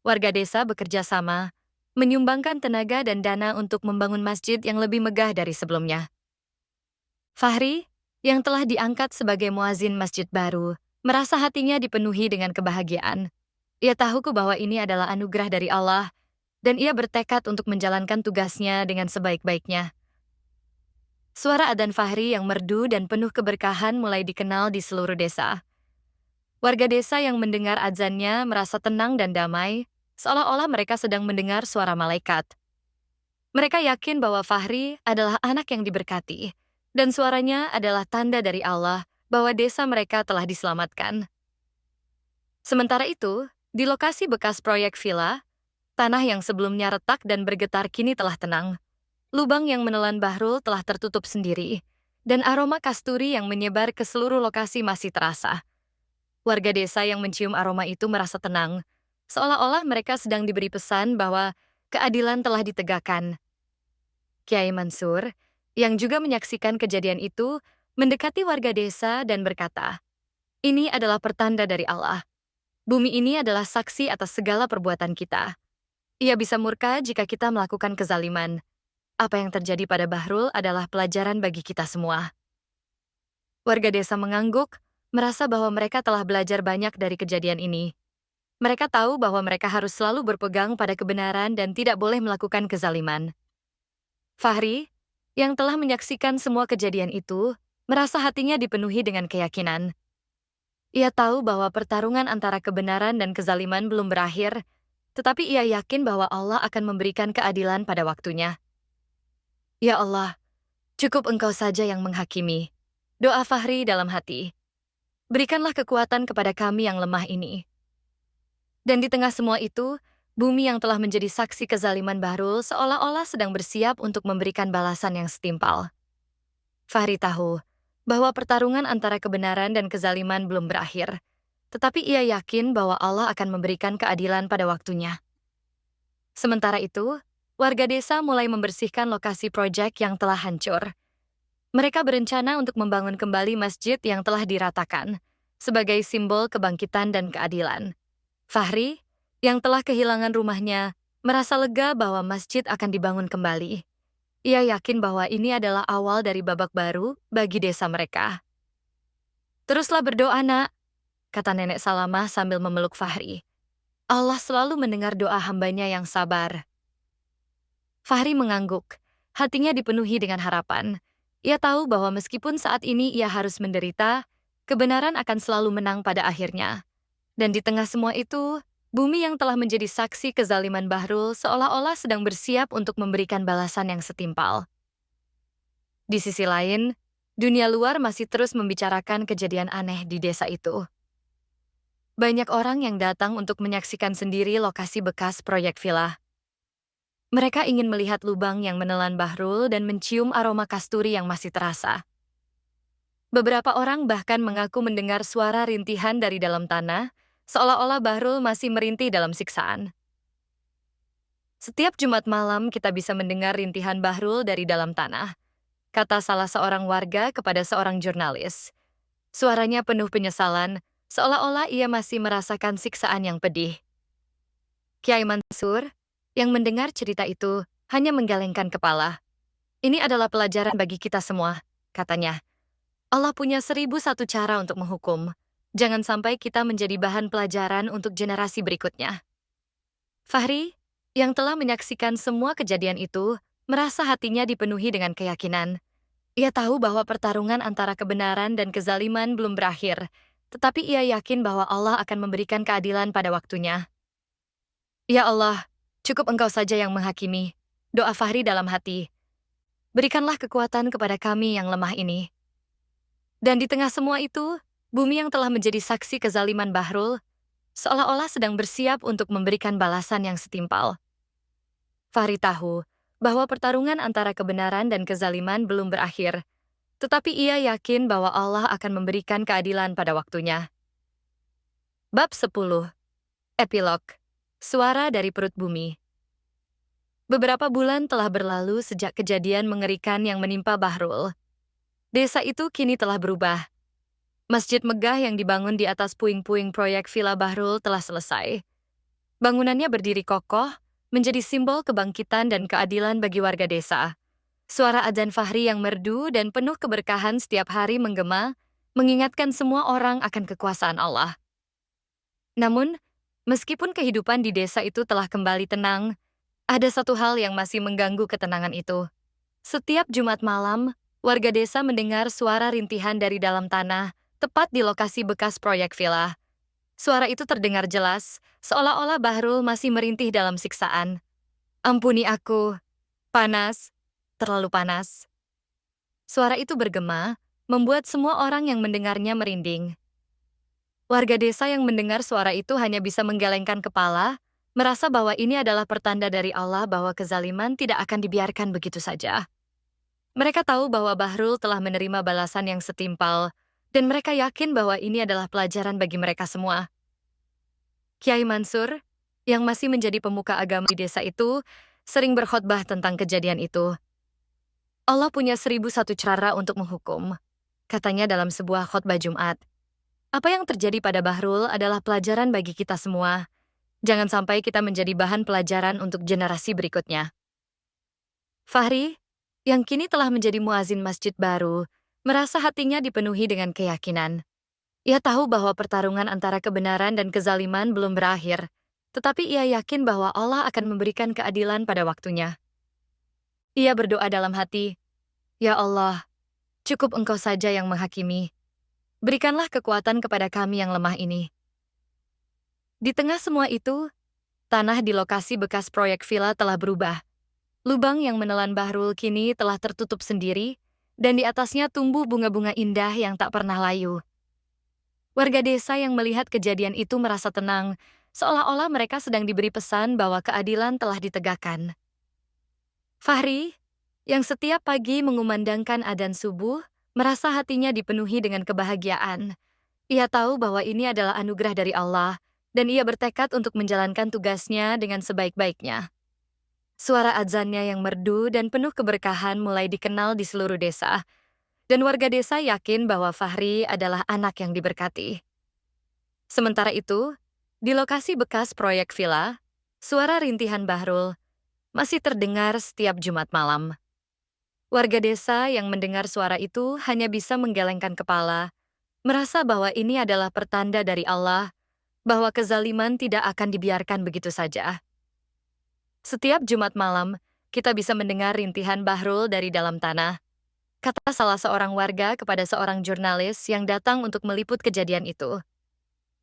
Warga desa bekerja sama, menyumbangkan tenaga dan dana untuk membangun masjid yang lebih megah dari sebelumnya. Fahri, yang telah diangkat sebagai muazin masjid baru, merasa hatinya dipenuhi dengan kebahagiaan. Ia tahu bahwa ini adalah anugerah dari Allah, dan ia bertekad untuk menjalankan tugasnya dengan sebaik-baiknya. Suara adzan Fahri yang merdu dan penuh keberkahan mulai dikenal di seluruh desa. Warga desa yang mendengar adzannya merasa tenang dan damai, seolah-olah mereka sedang mendengar suara malaikat. Mereka yakin bahwa Fahri adalah anak yang diberkati, dan suaranya adalah tanda dari Allah bahwa desa mereka telah diselamatkan. Sementara itu, di lokasi bekas proyek villa, tanah yang sebelumnya retak dan bergetar kini telah tenang. Lubang yang menelan Bahrul telah tertutup sendiri, dan aroma kasturi yang menyebar ke seluruh lokasi masih terasa. Warga desa yang mencium aroma itu merasa tenang, seolah-olah mereka sedang diberi pesan bahwa keadilan telah ditegakkan. Kiai Mansur, yang juga menyaksikan kejadian itu, mendekati warga desa dan berkata, "Ini adalah pertanda dari Allah. Bumi ini adalah saksi atas segala perbuatan kita. Ia bisa murka jika kita melakukan kezaliman. Apa yang terjadi pada Bahrul adalah pelajaran bagi kita semua." Warga desa mengangguk, merasa bahwa mereka telah belajar banyak dari kejadian ini. Mereka tahu bahwa mereka harus selalu berpegang pada kebenaran dan tidak boleh melakukan kezaliman. Fahri, yang telah menyaksikan semua kejadian itu, merasa hatinya dipenuhi dengan keyakinan. Ia tahu bahwa pertarungan antara kebenaran dan kezaliman belum berakhir, tetapi ia yakin bahwa Allah akan memberikan keadilan pada waktunya. "Ya Allah, cukup Engkau saja yang menghakimi." Doa Fahri dalam hati. "Berikanlah kekuatan kepada kami yang lemah ini." Dan di tengah semua itu, bumi yang telah menjadi saksi kezaliman Bahrul seolah-olah sedang bersiap untuk memberikan balasan yang setimpal. Fahri tahu bahwa pertarungan antara kebenaran dan kezaliman belum berakhir, tetapi ia yakin bahwa Allah akan memberikan keadilan pada waktunya. Sementara itu, warga desa mulai membersihkan lokasi proyek yang telah hancur. Mereka berencana untuk membangun kembali masjid yang telah diratakan, sebagai simbol kebangkitan dan keadilan. Fahri, yang telah kehilangan rumahnya, merasa lega bahwa masjid akan dibangun kembali. Ia yakin bahwa ini adalah awal dari babak baru bagi desa mereka. "Teruslah berdoa, Nak," kata Nenek Salamah sambil memeluk Fahri. "Allah selalu mendengar doa hambanya yang sabar." Fahri mengangguk, hatinya dipenuhi dengan harapan. Ia tahu bahwa meskipun saat ini ia harus menderita, kebenaran akan selalu menang pada akhirnya. Dan di tengah semua itu, bumi yang telah menjadi saksi kezaliman Bahrul seolah-olah sedang bersiap untuk memberikan balasan yang setimpal. Di sisi lain, dunia luar masih terus membicarakan kejadian aneh di desa itu. Banyak orang yang datang untuk menyaksikan sendiri lokasi bekas proyek villa. Mereka ingin melihat lubang yang menelan Bahrul dan mencium aroma kasturi yang masih terasa. Beberapa orang bahkan mengaku mendengar suara rintihan dari dalam tanah, seolah-olah Bahrul masih merintih dalam siksaan. Setiap Jumat malam kita bisa mendengar rintihan Bahrul dari dalam tanah, kata salah seorang warga kepada seorang jurnalis. Suaranya penuh penyesalan, seolah-olah ia masih merasakan siksaan yang pedih. Kiai Mansur, yang mendengar cerita itu, hanya menggelengkan kepala. Ini adalah pelajaran bagi kita semua, katanya. Allah punya 1001 cara untuk menghukum. Jangan sampai kita menjadi bahan pelajaran untuk generasi berikutnya. Fahri, yang telah menyaksikan semua kejadian itu, merasa hatinya dipenuhi dengan keyakinan. Ia tahu bahwa pertarungan antara kebenaran dan kezaliman belum berakhir, tetapi ia yakin bahwa Allah akan memberikan keadilan pada waktunya. Ya Allah, cukup Engkau saja yang menghakimi. Doa Fahri dalam hati. Berikanlah kekuatan kepada kami yang lemah ini. Dan di tengah semua itu, bumi yang telah menjadi saksi kezaliman Bahrul, seolah-olah sedang bersiap untuk memberikan balasan yang setimpal. Fahri tahu bahwa pertarungan antara kebenaran dan kezaliman belum berakhir, tetapi ia yakin bahwa Allah akan memberikan keadilan pada waktunya. Bab 10. Epilog. Suara dari perut bumi. Beberapa bulan telah berlalu sejak kejadian mengerikan yang menimpa Bahrul. Desa itu kini telah berubah. Masjid megah yang dibangun di atas puing-puing proyek Villa Bahrul telah selesai. Bangunannya berdiri kokoh, menjadi simbol kebangkitan dan keadilan bagi warga desa. Suara adzan Fahri yang merdu dan penuh keberkahan setiap hari menggema, mengingatkan semua orang akan kekuasaan Allah. Namun, meskipun kehidupan di desa itu telah kembali tenang, ada satu hal yang masih mengganggu ketenangan itu. Setiap Jumat malam, warga desa mendengar suara rintihan dari dalam tanah, tepat di lokasi bekas proyek villa. Suara itu terdengar jelas, seolah-olah Bahrul masih merintih dalam siksaan. Ampuni aku, panas, terlalu panas. Suara itu bergema, membuat semua orang yang mendengarnya merinding. Warga desa yang mendengar suara itu hanya bisa menggelengkan kepala, merasa bahwa ini adalah pertanda dari Allah bahwa kezaliman tidak akan dibiarkan begitu saja. Mereka tahu bahwa Bahrul telah menerima balasan yang setimpal, dan mereka yakin bahwa ini adalah pelajaran bagi mereka semua. Kiai Mansur, yang masih menjadi pemuka agama di desa itu, sering berkhotbah tentang kejadian itu. Allah punya 1001 cara untuk menghukum, katanya dalam sebuah khotbah Jumat. Apa yang terjadi pada Bahrul adalah pelajaran bagi kita semua. Jangan sampai kita menjadi bahan pelajaran untuk generasi berikutnya. Fahri, yang kini telah menjadi muazin masjid baru, merasa hatinya dipenuhi dengan keyakinan. Ia tahu bahwa pertarungan antara kebenaran dan kezaliman belum berakhir, tetapi ia yakin bahwa Allah akan memberikan keadilan pada waktunya. Ia berdoa dalam hati, "Ya Allah, cukup Engkau saja yang menghakimi. Berikanlah kekuatan kepada kami yang lemah ini." Di tengah semua itu, tanah di lokasi bekas proyek villa telah berubah. Lubang yang menelan Bahrul kini telah tertutup sendiri, dan di atasnya tumbuh bunga-bunga indah yang tak pernah layu. Warga desa yang melihat kejadian itu merasa tenang, seolah-olah mereka sedang diberi pesan bahwa keadilan telah ditegakkan. Fahri, yang setiap pagi mengumandangkan adzan subuh, merasa hatinya dipenuhi dengan kebahagiaan. Ia tahu bahwa ini adalah anugerah dari Allah, dan ia bertekad untuk menjalankan tugasnya dengan sebaik-baiknya. Suara adzannya yang merdu dan penuh keberkahan mulai dikenal di seluruh desa, dan warga desa yakin bahwa Fahri adalah anak yang diberkati. Sementara itu, di lokasi bekas proyek villa, suara rintihan Bahrul masih terdengar setiap Jumat malam. Warga desa yang mendengar suara itu hanya bisa menggelengkan kepala, merasa bahwa ini adalah pertanda dari Allah, bahwa kezaliman tidak akan dibiarkan begitu saja. Setiap Jumat malam, kita bisa mendengar rintihan Bahrul dari dalam tanah, kata salah seorang warga kepada seorang jurnalis yang datang untuk meliput kejadian itu.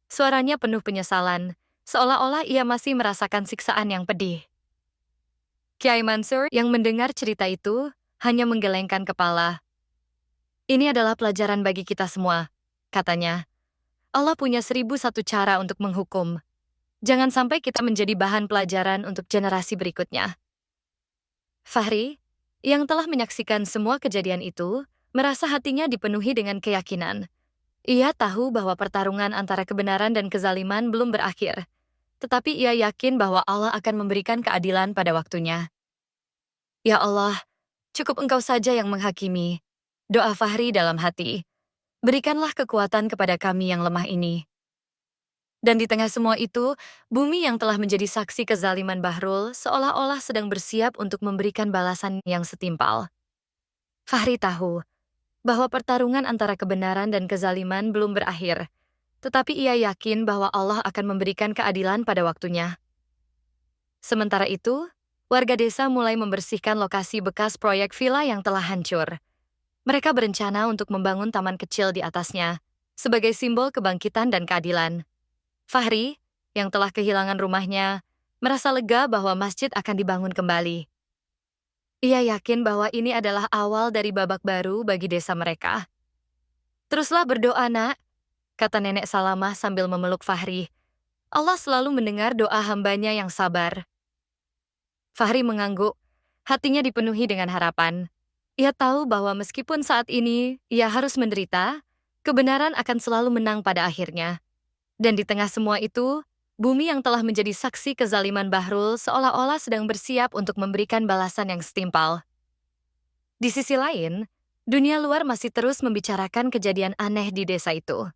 Suaranya penuh penyesalan, seolah-olah ia masih merasakan siksaan yang pedih. Kiai Mansur yang mendengar cerita itu hanya menggelengkan kepala. Ini adalah pelajaran bagi kita semua, katanya. Allah punya 1001 cara untuk menghukum. Jangan sampai kita menjadi bahan pelajaran untuk generasi berikutnya. Fahri, yang telah menyaksikan semua kejadian itu, merasa hatinya dipenuhi dengan keyakinan. Ia tahu bahwa pertarungan antara kebenaran dan kezaliman belum berakhir, tetapi ia yakin bahwa Allah akan memberikan keadilan pada waktunya. Ya Allah, cukup Engkau saja yang menghakimi. Doa Fahri dalam hati. Berikanlah kekuatan kepada kami yang lemah ini. Dan di tengah semua itu, bumi yang telah menjadi saksi kezaliman Bahrul seolah-olah sedang bersiap untuk memberikan balasan yang setimpal. Fahri tahu bahwa pertarungan antara kebenaran dan kezaliman belum berakhir, tetapi ia yakin bahwa Allah akan memberikan keadilan pada waktunya. Sementara itu, warga desa mulai membersihkan lokasi bekas proyek villa yang telah hancur. Mereka berencana untuk membangun taman kecil di atasnya, sebagai simbol kebangkitan dan keadilan. Fahri, yang telah kehilangan rumahnya, merasa lega bahwa masjid akan dibangun kembali. Ia yakin bahwa ini adalah awal dari babak baru bagi desa mereka. Teruslah berdoa, nak, kata Nenek Salamah sambil memeluk Fahri. Allah selalu mendengar doa hambanya yang sabar. Fahri mengangguk, hatinya dipenuhi dengan harapan. Ia tahu bahwa meskipun saat ini ia harus menderita, kebenaran akan selalu menang pada akhirnya. Dan di tengah semua itu, bumi yang telah menjadi saksi kezaliman Bahrul seolah-olah sedang bersiap untuk memberikan balasan yang setimpal. Di sisi lain, dunia luar masih terus membicarakan kejadian aneh di desa itu.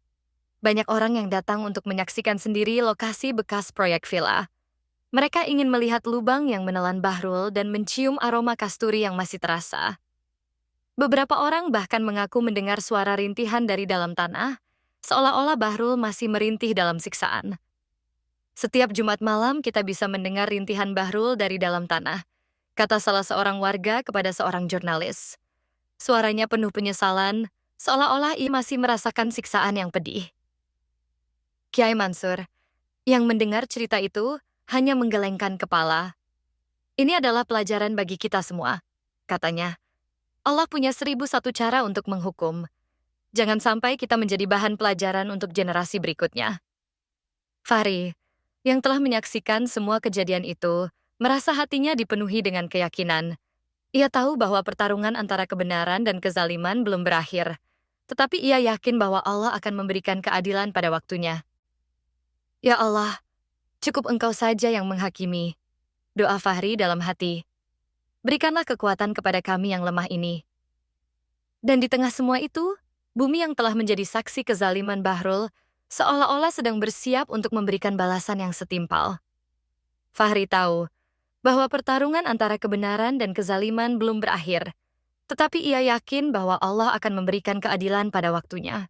Banyak orang yang datang untuk menyaksikan sendiri lokasi bekas proyek villa. Mereka ingin melihat lubang yang menelan Bahrul dan mencium aroma kasturi yang masih terasa. Beberapa orang bahkan mengaku mendengar suara rintihan dari dalam tanah, seolah-olah Bahrul masih merintih dalam siksaan. Setiap Jumat malam kita bisa mendengar rintihan Bahrul dari dalam tanah, kata salah seorang warga kepada seorang jurnalis. Suaranya penuh penyesalan, seolah-olah ia masih merasakan siksaan yang pedih. Kiai Mansur, yang mendengar cerita itu, hanya menggelengkan kepala. Ini adalah pelajaran bagi kita semua, katanya. Allah punya 1001 cara untuk menghukum. Jangan sampai kita menjadi bahan pelajaran untuk generasi berikutnya. Fahri, yang telah menyaksikan semua kejadian itu, merasa hatinya dipenuhi dengan keyakinan. Ia tahu bahwa pertarungan antara kebenaran dan kezaliman belum berakhir, tetapi ia yakin bahwa Allah akan memberikan keadilan pada waktunya. Ya Allah, cukup Engkau saja yang menghakimi. Doa Fahri dalam hati. Berikanlah kekuatan kepada kami yang lemah ini. Dan di tengah semua itu, bumi yang telah menjadi saksi kezaliman Bahrul seolah-olah sedang bersiap untuk memberikan balasan yang setimpal. Fahri tahu bahwa pertarungan antara kebenaran dan kezaliman belum berakhir, tetapi ia yakin bahwa Allah akan memberikan keadilan pada waktunya.